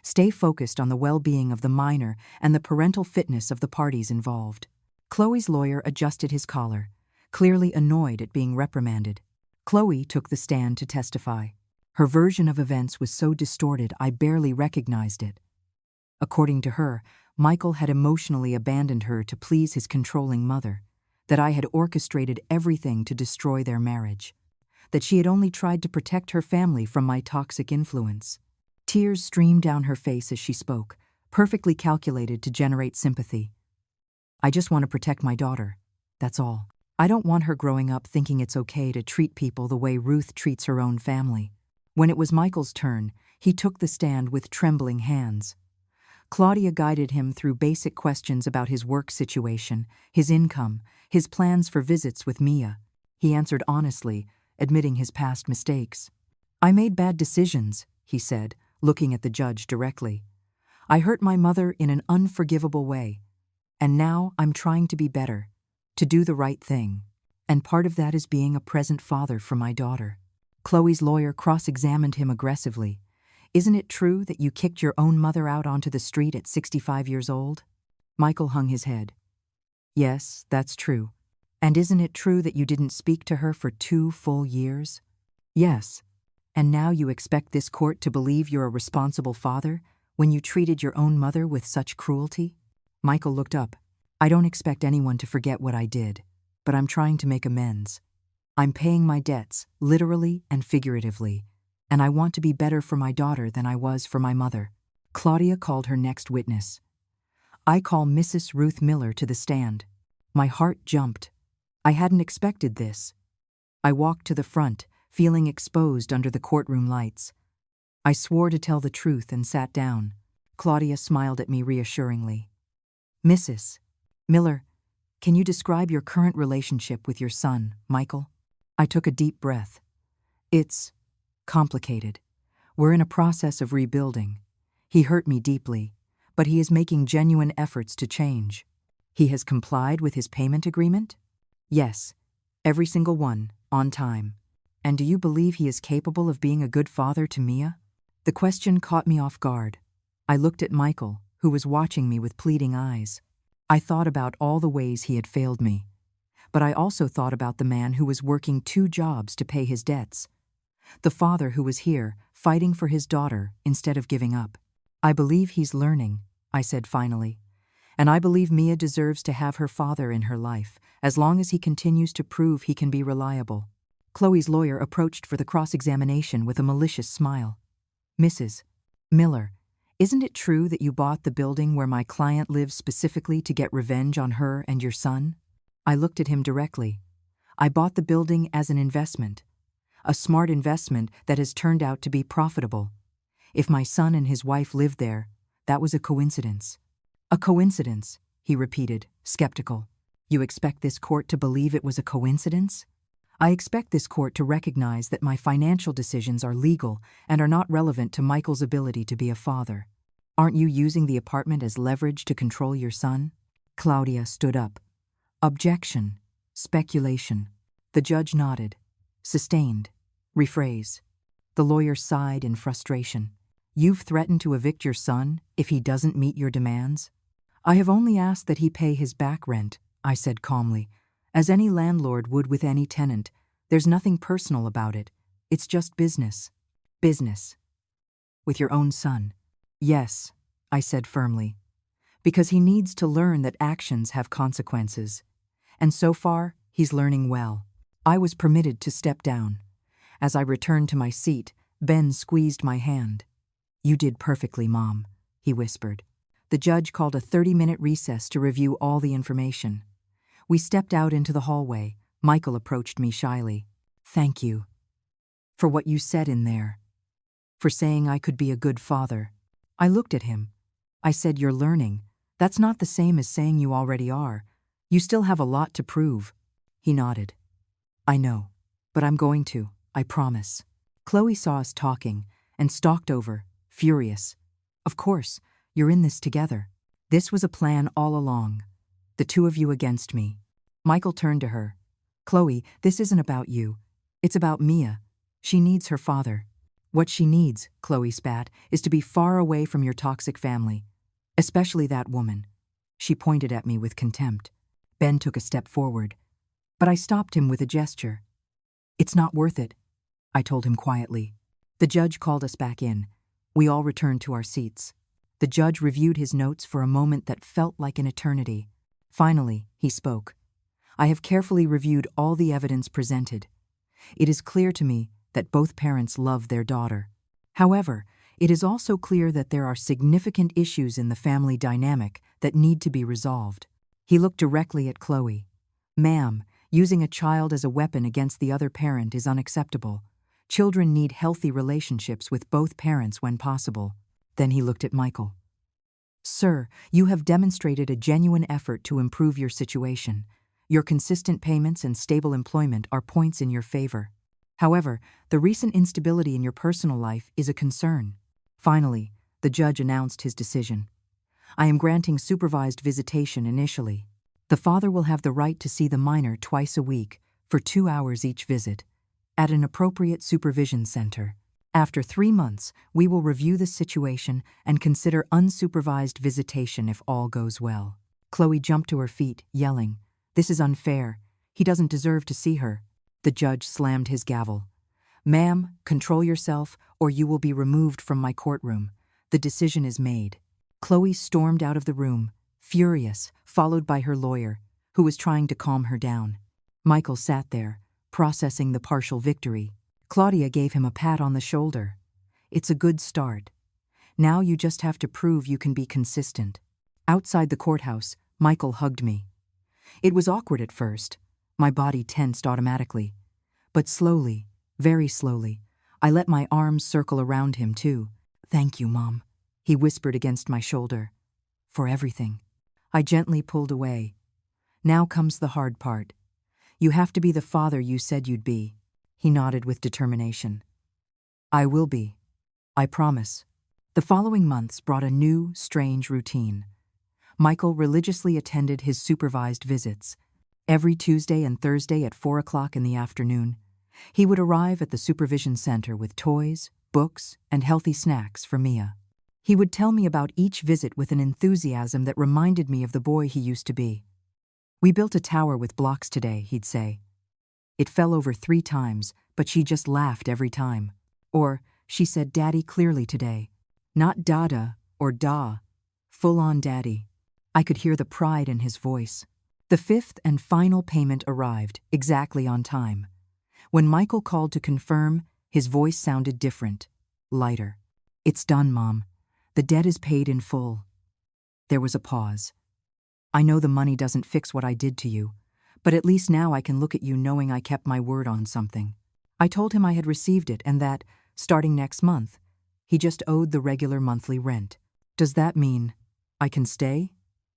"Stay focused on the well-being of the minor and the parental fitness of the parties involved." Chloe's lawyer adjusted his collar, clearly annoyed at being reprimanded. Chloe took the stand to testify. Her version of events was so distorted I barely recognized it. According to her, Michael had emotionally abandoned her to please his controlling mother, that I had orchestrated everything to destroy their marriage, that she had only tried to protect her family from my toxic influence. Tears streamed down her face as she spoke, perfectly calculated to generate sympathy. "I just want to protect my daughter, that's all. I don't want her growing up thinking it's okay to treat people the way Ruth treats her own family." When it was Michael's turn, he took the stand with trembling hands. Claudia guided him through basic questions about his work situation, his income, his plans for visits with Mia. He answered honestly, admitting his past mistakes. "I made bad decisions," he said, looking at the judge directly. "I hurt my mother in an unforgivable way, and now I'm trying to be better, to do the right thing, and part of that is being a present father for my daughter." Chloe's lawyer cross-examined him aggressively. "Isn't it true that you kicked your own mother out onto the street at 65 years old?" Michael hung his head. "Yes, that's true. And isn't it true that you didn't speak to her for 2 full years?" "Yes. And now you expect this court to believe you're a responsible father when you treated your own mother with such cruelty?" Michael looked up. "I don't expect anyone to forget what I did, but I'm trying to make amends. I'm paying my debts, literally and figuratively, and I want to be better for my daughter than I was for my mother." Claudia called her next witness. "I call Mrs. Ruth Miller to the stand." My heart jumped. I hadn't expected this. I walked to the front, feeling exposed under the courtroom lights. I swore to tell the truth and sat down. Claudia smiled at me reassuringly. "Mrs. Miller, can you describe your current relationship with your son, Michael?" I took a deep breath. "It's complicated. We're in a process of rebuilding. He hurt me deeply, but he is making genuine efforts to change." "He has complied with his payment agreement?" "Yes, every single one, on time." "And do you believe he is capable of being a good father to Mia?" The question caught me off guard. I looked at Michael, who was watching me with pleading eyes. I thought about all the ways he had failed me. But I also thought about the man who was working 2 jobs to pay his debts. The father who was here, fighting for his daughter instead of giving up. "I believe he's learning," I said finally. "And I believe Mia deserves to have her father in her life, as long as he continues to prove he can be reliable." Chloe's lawyer approached for the cross-examination with a malicious smile. "Mrs. Miller, isn't it true that you bought the building where my client lives specifically to get revenge on her and your son?" I looked at him directly. "I bought the building as an investment. A smart investment that has turned out to be profitable. If my son and his wife lived there, that was a coincidence." "A coincidence," he repeated, skeptical. You expect this court to believe it was a coincidence? I expect this court to recognize that my financial decisions are legal and are not relevant to Michael's ability to be a father. Aren't you using the apartment as leverage to control your son? Claudia stood up. Objection. Speculation. The judge nodded. Sustained. Rephrase. The lawyer sighed in frustration. You've threatened to evict your son if he doesn't meet your demands? I have only asked that he pay his back rent, I said calmly, as any landlord would with any tenant. There's nothing personal about it. It's just business. Business. With your own son. Yes, I said firmly. Because he needs to learn that actions have consequences. And so far, he's learning well. I was permitted to step down. As I returned to my seat, Ben squeezed my hand. You did perfectly, Mom, he whispered. The judge called a 30-minute recess to review all the information. We stepped out into the hallway. Michael approached me shyly. Thank you. For what you said in there. For saying I could be a good father. I looked at him. I said, you're learning. That's not the same as saying you already are. You still have a lot to prove. He nodded. I know, but I'm going to, I promise. Chloe saw us talking and stalked over, furious. Of course, you're in this together. This was a plan all along. The two of you against me. Michael turned to her. Chloe, this isn't about you. It's about Mia. She needs her father. What she needs, Chloe spat, is to be far away from your toxic family. Especially that woman. She pointed at me with contempt. Ben took a step forward. But I stopped him with a gesture. It's not worth it, I told him quietly. The judge called us back in. We all returned to our seats. The judge reviewed his notes for a moment that felt like an eternity. Finally, he spoke. I have carefully reviewed all the evidence presented. It is clear to me that both parents love their daughter. However, it is also clear that there are significant issues in the family dynamic that need to be resolved. He looked directly at Chloe. Ma'am, using a child as a weapon against the other parent is unacceptable. Children need healthy relationships with both parents when possible. Then he looked at Michael. Sir, you have demonstrated a genuine effort to improve your situation. Your consistent payments and stable employment are points in your favor. However, the recent instability in your personal life is a concern. Finally, the judge announced his decision. I am granting supervised visitation initially. The father will have the right to see the minor twice a week, for 2 hours each visit, at an appropriate supervision center. After 3 months, we will review the situation and consider unsupervised visitation if all goes well. Chloe jumped to her feet, yelling, This is unfair. He doesn't deserve to see her. The judge slammed his gavel. Ma'am, control yourself, or you will be removed from my courtroom. The decision is made. Chloe stormed out of the room, furious, followed by her lawyer, who was trying to calm her down. Michael sat there, processing the partial victory. Claudia gave him a pat on the shoulder. It's a good start. Now you just have to prove you can be consistent. Outside the courthouse, Michael hugged me. It was awkward at first. My body tensed automatically. But slowly, very slowly, I let my arms circle around him too. Thank you, Mom, he whispered against my shoulder. For everything. I gently pulled away. Now comes the hard part. You have to be the father you said you'd be. He nodded with determination. I will be. I promise. The following months brought a new, strange routine. Michael religiously attended his supervised visits. Every Tuesday and Thursday at 4 o'clock in the afternoon, he would arrive at the supervision center with toys, books, and healthy snacks for Mia. He would tell me about each visit with an enthusiasm that reminded me of the boy he used to be. We built a tower with blocks today, he'd say. It fell over 3 times, but she just laughed every time. Or, she said Daddy clearly today. Not Dada or Da. Full-on Daddy. I could hear the pride in his voice. The 5th and final payment arrived, exactly on time. When Michael called to confirm, his voice sounded different, lighter. It's done, Mom. The debt is paid in full. There was a pause. I know the money doesn't fix what I did to you, but at least now I can look at you knowing I kept my word on something. I told him I had received it and that, starting next month, he just owed the regular monthly rent. Does that mean I can stay?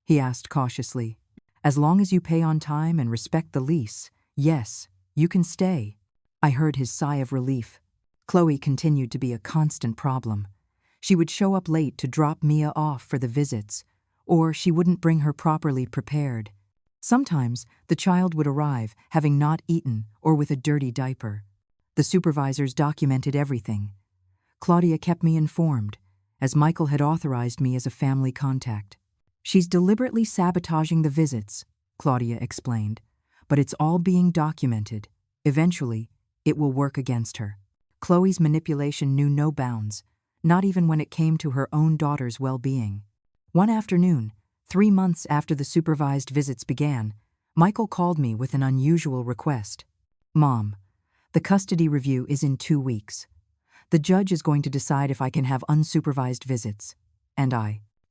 He asked cautiously. As long as you pay on time and respect the lease, yes, you can stay. I heard his sigh of relief. Chloe continued to be a constant problem. She would show up late to drop Mia off for the visits, or she wouldn't bring her properly prepared. Sometimes the child would arrive having not eaten or with a dirty diaper. The supervisors documented everything. Claudia kept me informed, as Michael had authorized me as a family contact. She's deliberately sabotaging the visits, Claudia explained, but it's all being documented. Eventually, it will work against her. Chloe's manipulation knew no bounds, not even when it came to her own daughter's well-being. One afternoon, 3 months after the supervised visits began, Michael called me with an unusual request. "Mom, the custody review is in 2 weeks. The judge is going to decide if I can have unsupervised visits. And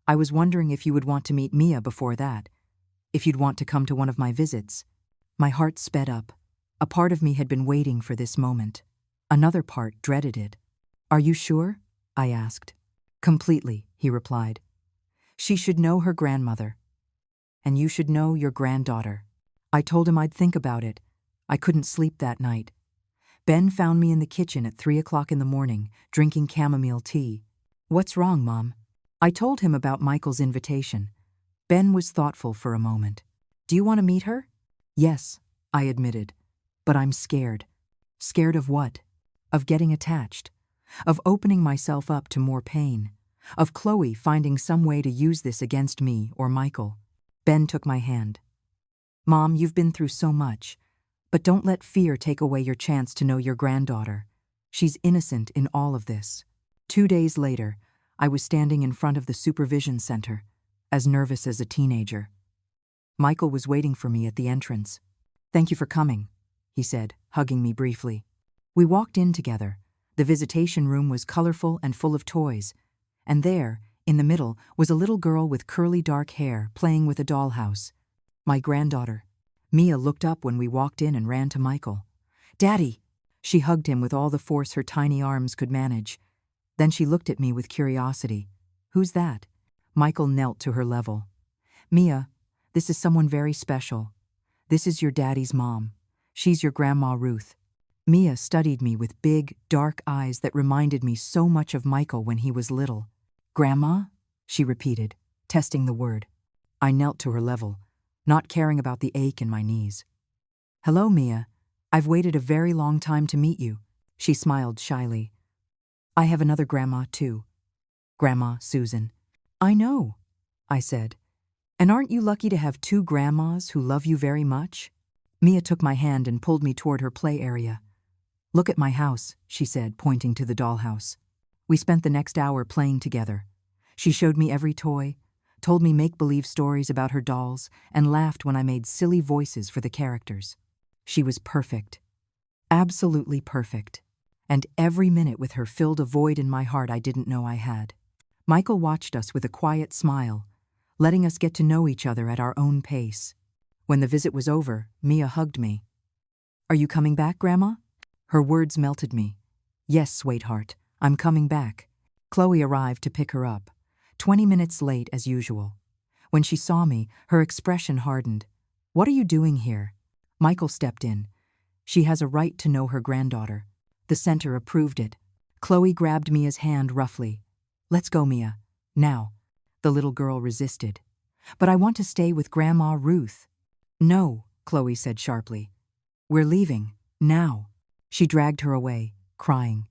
I was wondering if you would want to meet Mia before that, if you'd want to come to one of my visits." My heart sped up. A part of me had been waiting for this moment. Another part dreaded it. "Are you sure?" I asked. "Completely," he replied. "She should know her grandmother. And you should know your granddaughter." I told him I'd think about it. I couldn't sleep that night. Ben found me in the kitchen at 3 o'clock in the morning, drinking chamomile tea. "What's wrong, Mom?" I told him about Michael's invitation. Ben was thoughtful for a moment. "Do you want to meet her?" "Yes," I admitted. "But I'm scared." "Scared of what?" "Of getting attached. Of opening myself up to more pain. Of Chloe finding some way to use this against me or Michael." Ben took my hand. "Mom, you've been through so much. But don't let fear take away your chance to know your granddaughter. She's innocent in all of this." 2 days later, I was standing in front of the supervision center, as nervous as a teenager. Michael was waiting for me at the entrance. "Thank you for coming," he said, hugging me briefly. We walked in together. The visitation room was colorful and full of toys, and there, in the middle, was a little girl with curly dark hair playing with a dollhouse. My granddaughter. Mia looked up when we walked in and ran to Michael. "Daddy!" She hugged him with all the force her tiny arms could manage. Then she looked at me with curiosity. "Who's that?" Michael knelt to her level. "Mia, this is someone very special. This is your daddy's mom. She's your Grandma Ruth." Mia studied me with big, dark eyes that reminded me so much of Michael when he was little. "Grandma?" she repeated, testing the word. I knelt to her level, not caring about the ache in my knees. "Hello, Mia. I've waited a very long time to meet you." She smiled shyly. "I have another grandma, too. Grandma Susan." "I know," I said. "And aren't you lucky to have 2 grandmas who love you very much?" Mia took my hand and pulled me toward her play area. "Look at my house," she said, pointing to the dollhouse. We spent the next hour playing together. She showed me every toy, told me make-believe stories about her dolls, and laughed when I made silly voices for the characters. She was perfect. Absolutely perfect. And every minute with her filled a void in my heart I didn't know I had. Michael watched us with a quiet smile, letting us get to know each other at our own pace. When the visit was over, Mia hugged me. "Are you coming back, Grandma?" Her words melted me. "Yes, sweetheart, I'm coming back." Chloe arrived to pick her up, 20 minutes late as usual. When she saw me, her expression hardened. "What are you doing here?" Michael stepped in. "She has a right to know her granddaughter." The center approved it. Chloe grabbed Mia's hand roughly. "Let's go, Mia. Now." The little girl resisted. "But I want to stay with Grandma Ruth." "No," Chloe said sharply. "We're leaving. Now." She dragged her away, crying.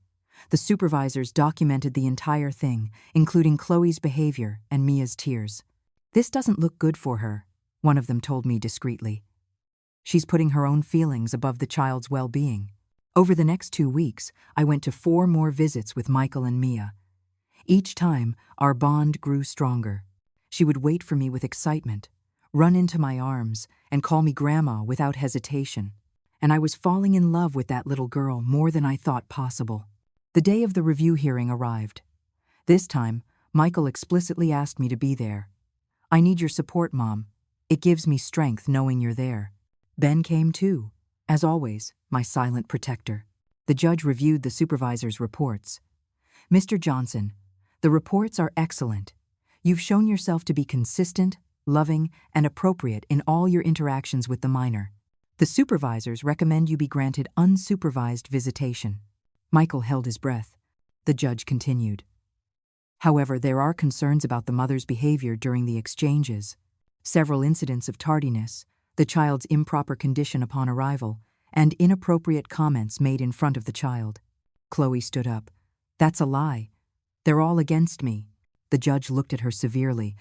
The supervisors documented the entire thing, including Chloe's behavior and Mia's tears. "This doesn't look good for her," one of them told me discreetly. "She's putting her own feelings above the child's well-being." Over the next 2 weeks, I went to 4 more visits with Michael and Mia. Each time, our bond grew stronger. She would wait for me with excitement, run into my arms, and call me Grandma without hesitation. And I was falling in love with that little girl more than I thought possible. The day of the review hearing arrived. This time, Michael explicitly asked me to be there. "I need your support, Mom. It gives me strength knowing you're there." Ben came too. As always, my silent protector. The judge reviewed the supervisor's reports. "Mr. Johnson, the reports are excellent. You've shown yourself to be consistent, loving, and appropriate in all your interactions with the minor. The supervisors recommend you be granted unsupervised visitation." Michael held his breath. The judge continued. "However, there are concerns about the mother's behavior during the exchanges. Several incidents of tardiness, the child's improper condition upon arrival, and inappropriate comments made in front of the child." Chloe stood up. "That's a lie. They're all against me." The judge looked at her severely.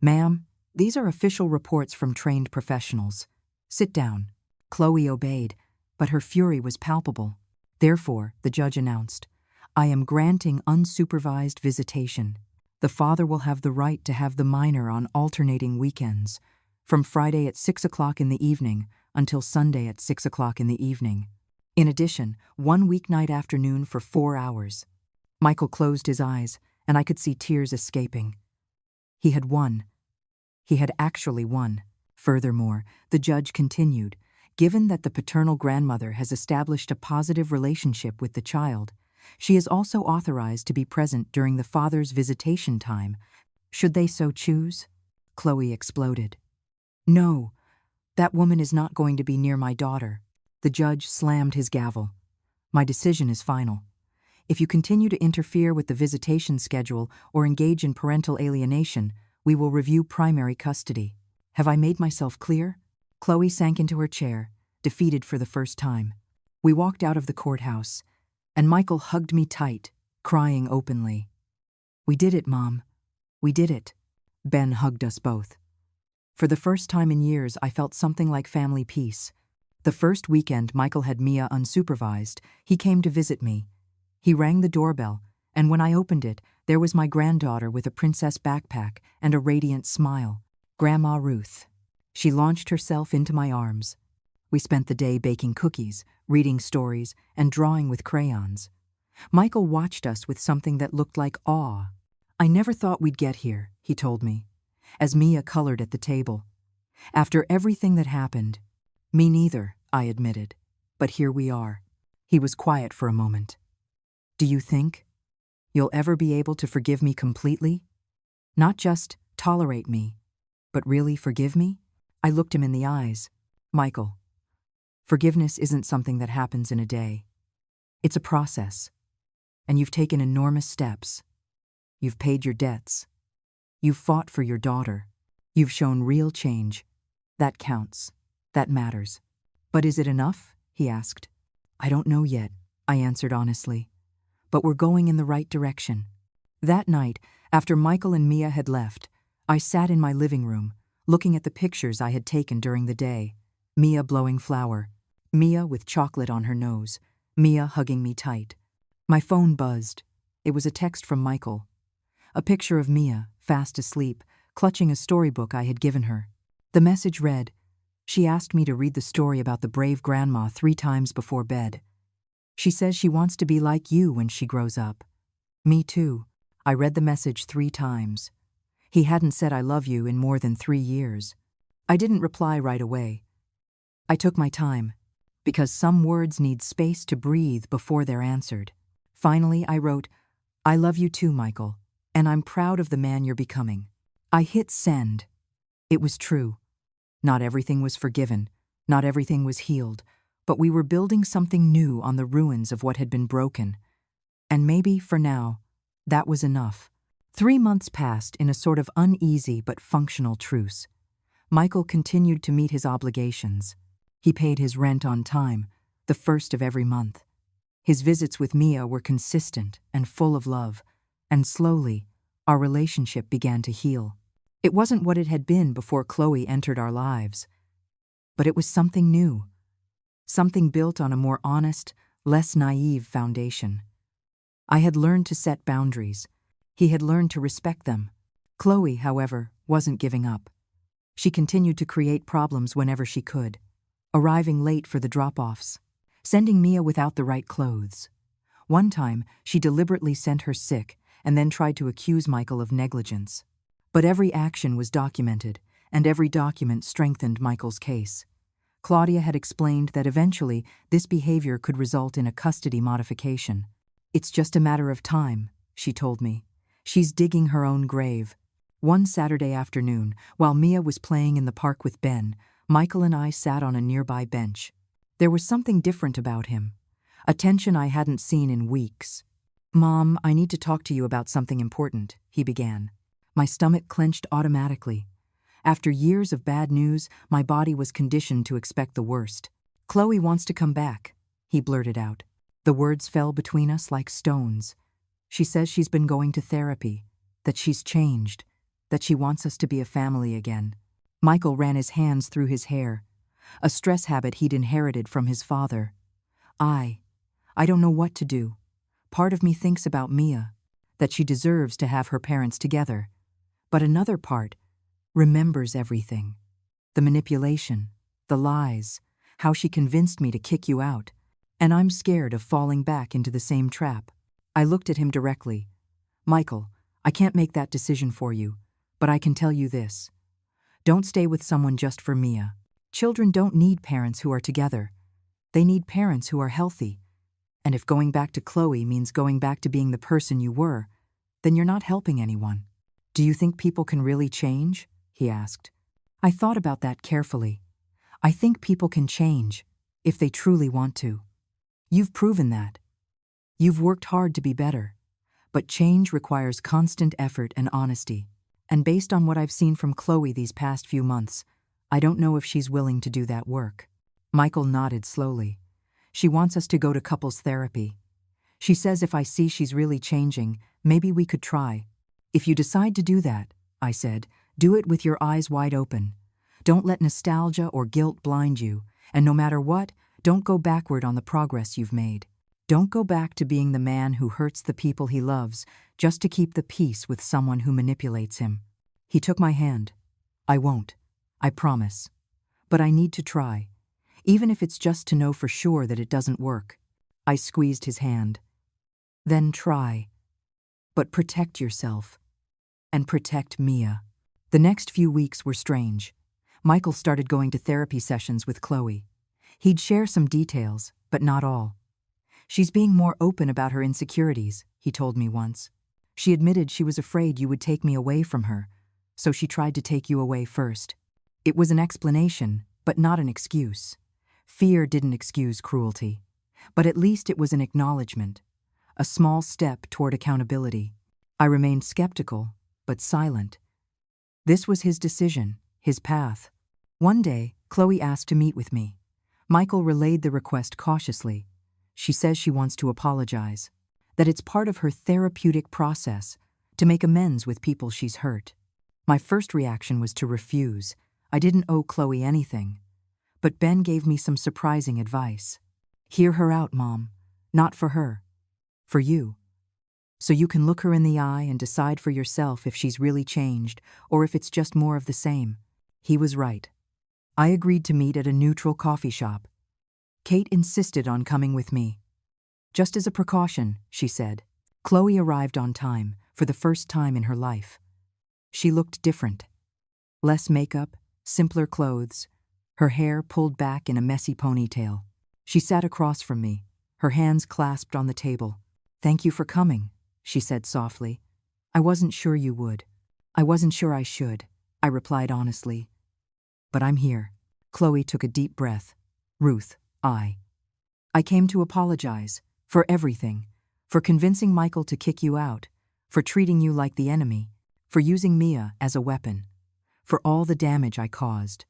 "Ma'am, these are official reports from trained professionals. Sit down." Chloe obeyed, but her fury was palpable. "Therefore," the judge announced, "I am granting unsupervised visitation. The father will have the right to have the minor on alternating weekends, from Friday at 6 o'clock in the evening until Sunday at 6 o'clock in the evening. In addition, one weeknight afternoon for 4 hours." Michael closed his eyes, and I could see tears escaping. He had won. He had actually won. Furthermore, the judge continued, "Given that the paternal grandmother has established a positive relationship with the child, she is also authorized to be present during the father's visitation time, should they so choose." Chloe exploded. "No, that woman is not going to be near my daughter." The judge slammed his gavel. "My decision is final. If you continue to interfere with the visitation schedule or engage in parental alienation, we will review primary custody. Have I made myself clear?" Chloe sank into her chair, defeated for the first time. We walked out of the courthouse, and Michael hugged me tight, crying openly. "We did it, Mom. We did it." Ben hugged us both. For the first time in years, I felt something like family peace. The first weekend Michael had Mia unsupervised, he came to visit me. He rang the doorbell, and when I opened it, there was my granddaughter with a princess backpack and a radiant smile. Grandma Ruth. She launched herself into my arms. We spent the day baking cookies, reading stories, and drawing with crayons. Michael watched us with something that looked like awe. "I never thought we'd get here," he told me, as Mia colored at the table. "After everything that happened." "Me neither," I admitted. "But here we are." He was quiet for a moment. "Do you think you'll ever be able to forgive me completely? Not just tolerate me, but really forgive me?" I looked him in the eyes. "Michael, forgiveness isn't something that happens in a day. It's a process. And you've taken enormous steps. You've paid your debts. You've fought for your daughter. You've shown real change. That counts. That matters. But is it enough?" he asked. "I don't know yet," I answered honestly. "But we're going in the right direction." That night, after Michael and Mia had left, I sat in my living room, looking at the pictures I had taken during the day. Mia blowing flour. Mia with chocolate on her nose. Mia hugging me tight. My phone buzzed. It was a text from Michael. A picture of Mia, fast asleep, clutching a storybook I had given her. The message read, "She asked me to read the story about the brave grandma 3 times before bed. She says she wants to be like you when she grows up." Me too. I read the message 3 times. He hadn't said "I love you" in more than 3 years. I didn't reply right away. I took my time, because some words need space to breathe before they're answered. Finally, I wrote, "I love you too, Michael, and I'm proud of the man you're becoming." I hit send. It was true. Not everything was forgiven, not everything was healed, but we were building something new on the ruins of what had been broken. And maybe, for now, that was enough. 3 months passed in a sort of uneasy but functional truce. Michael continued to meet his obligations. He paid his rent on time, the first of every month. His visits with Mia were consistent and full of love, and slowly, our relationship began to heal. It wasn't what it had been before Chloe entered our lives, but it was something new, something built on a more honest, less naive foundation. I had learned to set boundaries. He had learned to respect them. Chloe, however, wasn't giving up. She continued to create problems whenever she could, arriving late for the drop-offs, sending Mia without the right clothes. One time, she deliberately sent her sick and then tried to accuse Michael of negligence. But every action was documented, and every document strengthened Michael's case. Claudia had explained that eventually this behavior could result in a custody modification. "It's just a matter of time," she told me. "She's digging her own grave." One Saturday afternoon, while Mia was playing in the park with Ben, Michael and I sat on a nearby bench. There was something different about him, a tension I hadn't seen in weeks. "Mom, I need to talk to you about something important," he began. My stomach clenched automatically. After years of bad news, my body was conditioned to expect the worst. "Chloe wants to come back," he blurted out. The words fell between us like stones. "She says she's been going to therapy, that she's changed, that she wants us to be a family again." Michael ran his hands through his hair, a stress habit he'd inherited from his father. I don't know what to do. Part of me thinks about Mia, that she deserves to have her parents together. But another part remembers everything. The manipulation, the lies, how she convinced me to kick you out. And I'm scared of falling back into the same trap. I looked at him directly. "Michael, I can't make that decision for you, but I can tell you this. Don't stay with someone just for Mia. Children don't need parents who are together. They need parents who are healthy. And if going back to Chloe means going back to being the person you were, then you're not helping anyone." "Do you think people can really change?" he asked. I thought about that carefully. I think people can change, if they truly want to. You've proven that. You've worked hard to be better. But change requires constant effort and honesty. And based on what I've seen from Chloe these past few months, I don't know if she's willing to do that work. Michael nodded slowly. "She wants us to go to couples therapy. She says if I see she's really changing, maybe we could try." "If you decide to do that," I said, "do it with your eyes wide open. Don't let nostalgia or guilt blind you, and no matter what, don't go backward on the progress you've made. Don't go back to being the man who hurts the people he loves just to keep the peace with someone who manipulates him." He took my hand. "I won't. I promise. But I need to try, even if it's just to know for sure that it doesn't work." I squeezed his hand. "Then try. But protect yourself. And protect Mia." The next few weeks were strange. Michael started going to therapy sessions with Chloe. He'd share some details, but not all. "She's being more open about her insecurities," he told me once. "She admitted she was afraid you would take me away from her, so she tried to take you away first." It was an explanation, but not an excuse. Fear didn't excuse cruelty. But at least it was an acknowledgement, a small step toward accountability. I remained skeptical, but silent. This was his decision, his path. One day, Chloe asked to meet with me. Michael relayed the request cautiously. She says she wants to apologize, that it's part of her therapeutic process to make amends with people she's hurt. My first reaction was to refuse. I didn't owe Chloe anything. But Ben gave me some surprising advice. "Hear her out, Mom. Not for her. For you. So you can look her in the eye and decide for yourself if she's really changed or if it's just more of the same." He was right. I agreed to meet at a neutral coffee shop. Kate insisted on coming with me. "Just as a precaution," she said. Chloe arrived on time, for the first time in her life. She looked different. Less makeup, simpler clothes, her hair pulled back in a messy ponytail. She sat across from me, her hands clasped on the table. "Thank you for coming," she said softly. "I wasn't sure you would. I wasn't sure I should," I replied honestly. "But I'm here." Chloe took a deep breath. "Ruth, I came to apologize for everything, for convincing Michael to kick you out, for treating you like the enemy, for using Mia as a weapon, for all the damage I caused."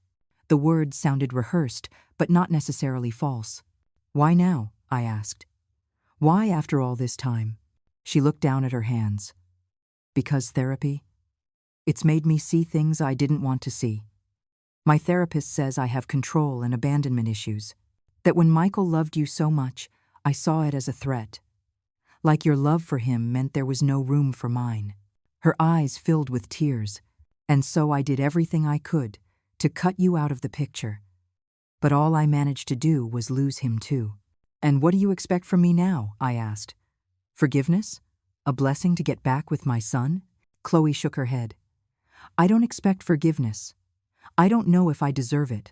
The words sounded rehearsed, but not necessarily false. "Why now?" I asked. "Why after all this time?" She looked down at her hands. "Because therapy? It's made me see things I didn't want to see. My therapist says I have control and abandonment issues. That when Michael loved you so much, I saw it as a threat. Like your love for him meant there was no room for mine." Her eyes filled with tears. "And so I did everything I could to cut you out of the picture. But all I managed to do was lose him too." "And what do you expect from me now?" I asked. "Forgiveness? A blessing to get back with my son?" Chloe shook her head. "I don't expect forgiveness. I don't know if I deserve it.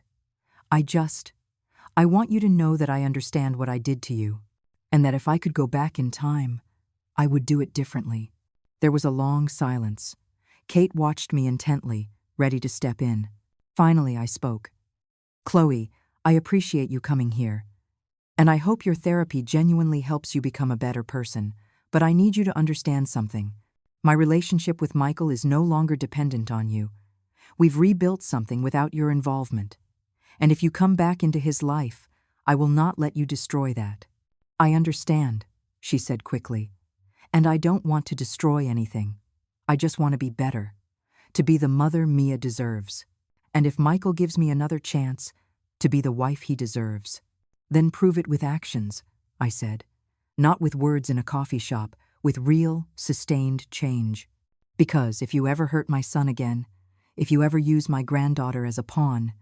I want you to know that I understand what I did to you, and that if I could go back in time, I would do it differently." There was a long silence. Kate watched me intently, ready to step in. Finally, I spoke. Chloe, I appreciate you coming here. And I hope your therapy genuinely helps you become a better person, but I need you to understand something. My relationship with Michael is no longer dependent on you. We've rebuilt something without your involvement. And if you come back into his life, I will not let you destroy that. I understand, she said quickly. And I don't want to destroy anything. I just want to be better. To be the mother Mia deserves. And if Michael gives me another chance, to be the wife he deserves. Then prove it with actions, I said. Not with words in a coffee shop, with real, sustained change. Because if you ever hurt my son again, if you ever use my granddaughter as a pawn,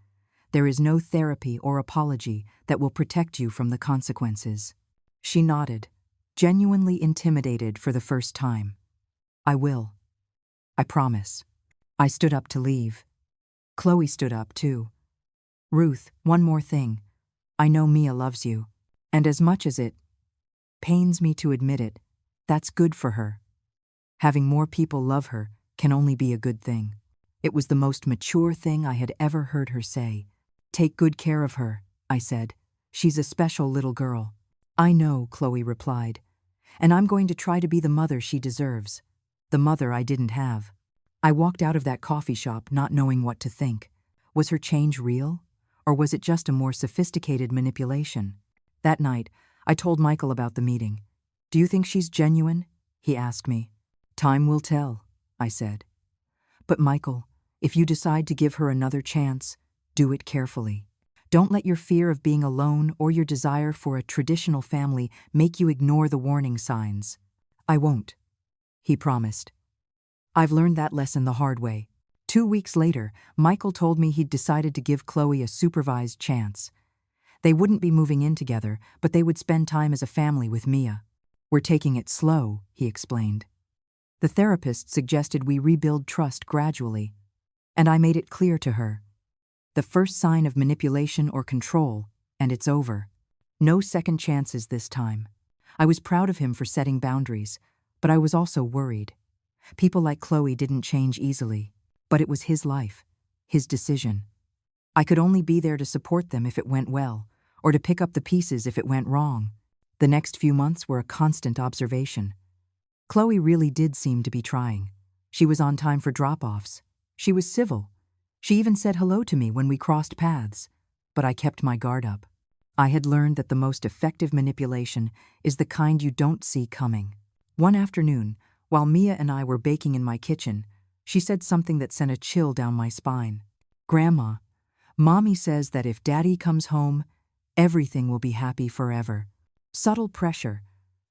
there is no therapy or apology that will protect you from the consequences. She nodded, genuinely intimidated for the first time. I will. I promise. I stood up to leave. Chloe stood up too. Ruth, one more thing. I know Mia loves you. And as much as it pains me to admit it, that's good for her. Having more people love her can only be a good thing. It was the most mature thing I had ever heard her say. Take good care of her, I said. She's a special little girl. I know, Chloe replied. And I'm going to try to be the mother she deserves. The mother I didn't have. I walked out of that coffee shop not knowing what to think. Was her change real? Or was it just a more sophisticated manipulation? That night, I told Michael about the meeting. Do you think she's genuine? He asked me. Time will tell, I said. But Michael, if you decide to give her another chance, do it carefully. Don't let your fear of being alone or your desire for a traditional family make you ignore the warning signs. I won't, he promised. I've learned that lesson the hard way. 2 weeks later, Michael told me he'd decided to give Chloe a supervised chance. They wouldn't be moving in together, but they would spend time as a family with Mia. We're taking it slow, he explained. The therapist suggested we rebuild trust gradually, and I made it clear to her. The first sign of manipulation or control, and it's over. No second chances this time. I was proud of him for setting boundaries, but I was also worried. People like Chloe didn't change easily, but it was his life, his decision. I could only be there to support them if it went well, or to pick up the pieces if it went wrong. The next few months were a constant observation. Chloe really did seem to be trying. She was on time for drop-offs. She was civil. She even said hello to me when we crossed paths, but I kept my guard up. I had learned that the most effective manipulation is the kind you don't see coming. One afternoon, while Mia and I were baking in my kitchen, she said something that sent a chill down my spine. Grandma, Mommy says that if Daddy comes home, everything will be happy forever. Subtle pressure,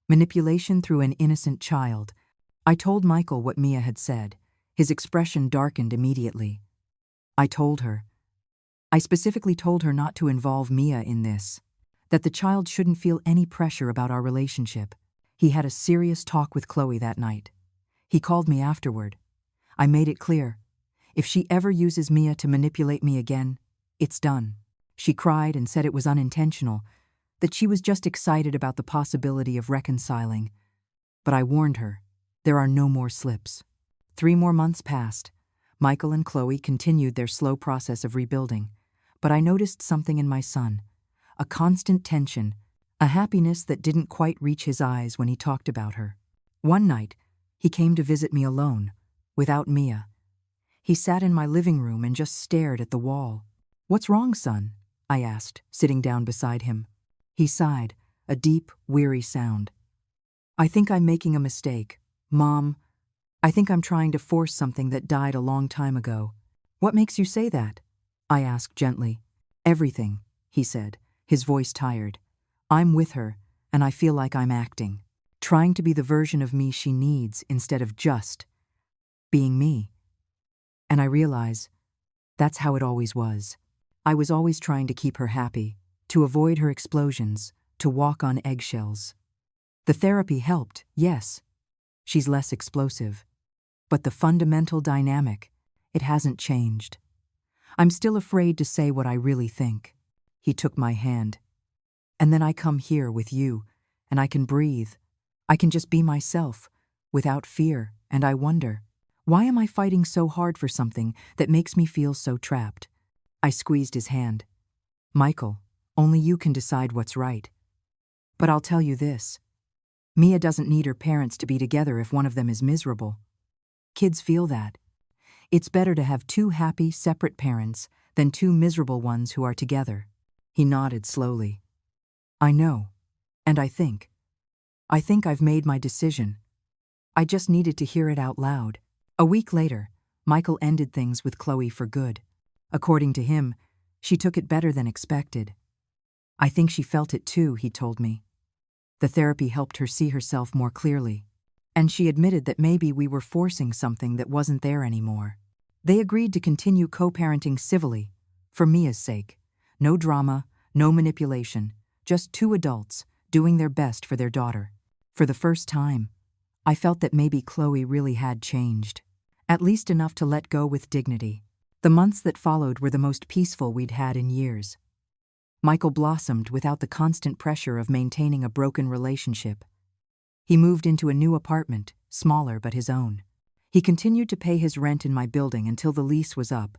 manipulation through an innocent child. I told Michael what Mia had said. His expression darkened immediately. I specifically told her not to involve Mia in this, that the child shouldn't feel any pressure about our relationship. He had a serious talk with Chloe that night. He called me afterward. I made it clear. If she ever uses Mia to manipulate me again, it's done. She cried and said it was unintentional, that she was just excited about the possibility of reconciling. But I warned her, there are no more slips. 3 more months passed. Michael and Chloe continued their slow process of rebuilding, but I noticed something in my son, a constant tension, a happiness that didn't quite reach his eyes when he talked about her. One night, he came to visit me alone, without Mia. He sat in my living room and just stared at the wall. What's wrong, son? I asked, sitting down beside him. He sighed, a deep, weary sound. I think I'm making a mistake. Mom, I think I'm trying to force something that died a long time ago. What makes you say that? I asked gently. Everything, he said, his voice tired. I'm with her, and I feel like I'm acting, trying to be the version of me she needs instead of just being me. And I realize that's how it always was. I was always trying to keep her happy, to avoid her explosions, to walk on eggshells. The therapy helped, yes. She's less explosive. But the fundamental dynamic, it hasn't changed. I'm still afraid to say what I really think. He took my hand. And then I come here with you, and I can breathe. I can just be myself, without fear, and I wonder, Why am I fighting so hard for something that makes me feel so trapped? I squeezed his hand. Michael, only you can decide what's right. But I'll tell you this. Mia doesn't need her parents to be together if one of them is miserable. Kids feel that. It's better to have two happy, separate parents than two miserable ones who are together. He nodded slowly. I know. And I think I've made my decision. I just needed to hear it out loud. A week later, Michael ended things with Chloe for good. According to him, she took it better than expected. I think she felt it too, he told me. The therapy helped her see herself more clearly, and she admitted that maybe we were forcing something that wasn't there anymore. They agreed to continue co-parenting civilly, for Mia's sake. No drama, no manipulation, just two adults doing their best for their daughter. For the first time, I felt that maybe Chloe really had changed, at least enough to let go with dignity. The months that followed were the most peaceful we'd had in years. Michael blossomed without the constant pressure of maintaining a broken relationship. He moved into a new apartment, smaller but his own. He continued to pay his rent in my building until the lease was up.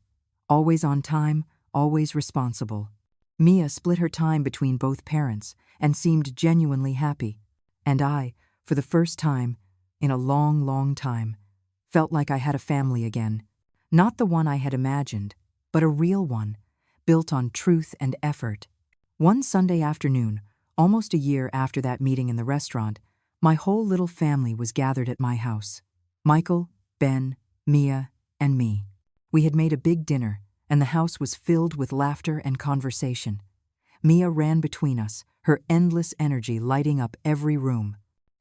Always on time, always responsible. Mia split her time between both parents and seemed genuinely happy. And I, for the first time, in a long, long time, felt like I had a family again. Not the one I had imagined, but a real one, built on truth and effort. One Sunday afternoon, almost a year after that meeting in the restaurant, my whole little family was gathered at my house. Michael, Ben, Mia, and me. We had made a big dinner, and the house was filled with laughter and conversation. Mia ran between us, her endless energy lighting up every room.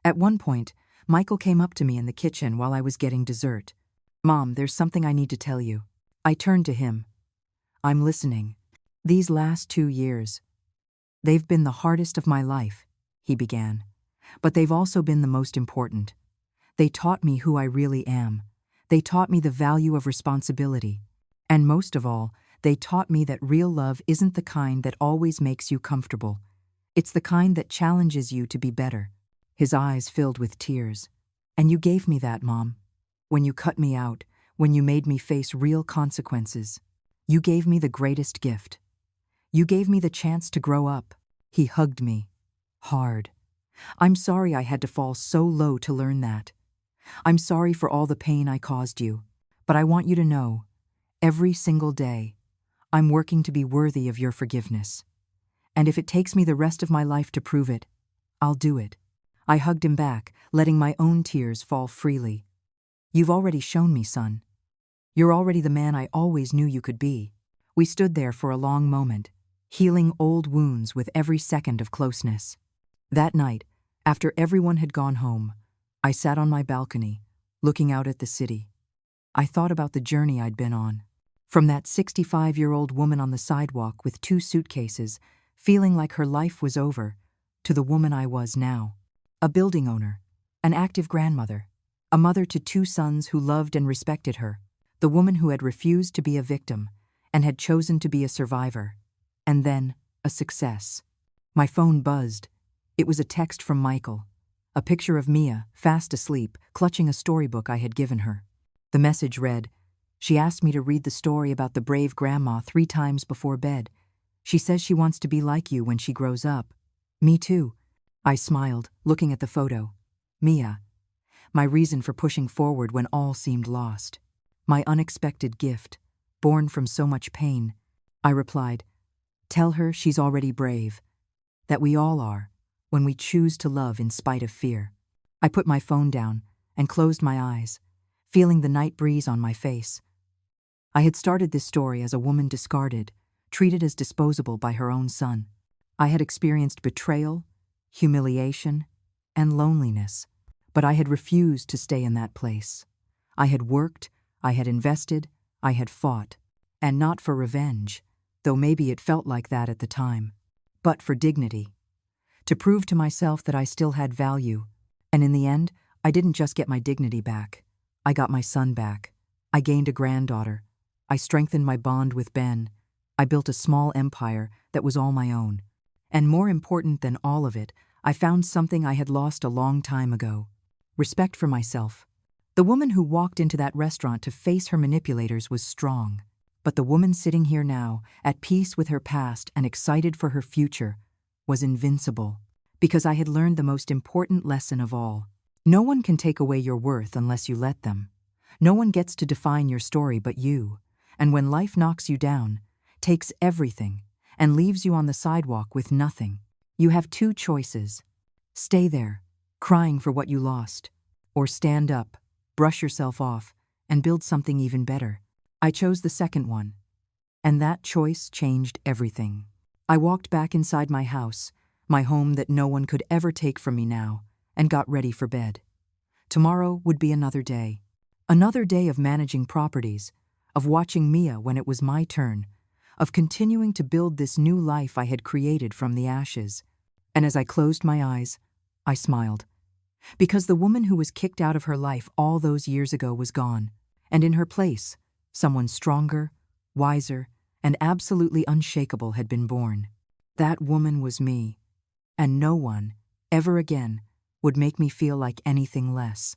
At one point, Michael came up to me in the kitchen while I was getting dessert. Mom, there's something I need to tell you. I turned to him. I'm listening. These last 2 years, they've been the hardest of my life, he began. But they've also been the most important. They taught me who I really am. They taught me the value of responsibility. And most of all, they taught me that real love isn't the kind that always makes you comfortable. It's the kind that challenges you to be better. His eyes filled with tears. And you gave me that, Mom. When you cut me out, when you made me face real consequences, you gave me the greatest gift. You gave me the chance to grow up. He hugged me. Hard. I'm sorry I had to fall so low to learn that. I'm sorry for all the pain I caused you. But I want you to know, every single day, I'm working to be worthy of your forgiveness. And if it takes me the rest of my life to prove it, I'll do it. I hugged him back, letting my own tears fall freely. You've already shown me, son. You're already the man I always knew you could be. We stood there for a long moment, healing old wounds with every second of closeness. That night, after everyone had gone home, I sat on my balcony, looking out at the city. I thought about the journey I'd been on. From that 65-year-old woman on the sidewalk with 2 suitcases, feeling like her life was over, to the woman I was now. A building owner, an active grandmother, a mother to 2 sons who loved and respected her, the woman who had refused to be a victim and had chosen to be a survivor, and then a success. My phone buzzed. It was a text from Michael, a picture of Mia, fast asleep, clutching a storybook I had given her. The message read, she asked me to read the story about the brave grandma 3 times before bed. She says she wants to be like you when she grows up. Me too. I smiled, looking at the photo. Mia. My reason for pushing forward when all seemed lost. My unexpected gift, born from so much pain. I replied, tell her she's already brave. That we all are, when we choose to love in spite of fear. I put my phone down and closed my eyes, feeling the night breeze on my face. I had started this story as a woman discarded, treated as disposable by her own son. I had experienced betrayal, humiliation, and loneliness, but I had refused to stay in that place. I had worked, I had invested, I had fought, and not for revenge, though maybe it felt like that at the time, but for dignity. To prove to myself that I still had value, and in the end, I didn't just get my dignity back. I got my son back. I gained a granddaughter. I strengthened my bond with Ben. I built a small empire that was all my own. And more important than all of it, I found something I had lost a long time ago. Respect for myself. The woman who walked into that restaurant to face her manipulators was strong. But the woman sitting here now, at peace with her past and excited for her future, was invincible. Because I had learned the most important lesson of all. No one can take away your worth unless you let them. No one gets to define your story but you. And when life knocks you down, takes everything, and leaves you on the sidewalk with nothing, you have two choices. Stay there, crying for what you lost, or stand up, brush yourself off, and build something even better. I chose the second one, and that choice changed everything. I walked back inside my house, my home that no one could ever take from me now, and got ready for bed. Tomorrow would be another day. Another day of managing properties, of watching Mia when it was my turn, of continuing to build this new life I had created from the ashes. And as I closed my eyes, I smiled. Because the woman who was kicked out of her life all those years ago was gone, and in her place, someone stronger, wiser, and absolutely unshakable had been born. That woman was me, and no one, ever again, would make me feel like anything less.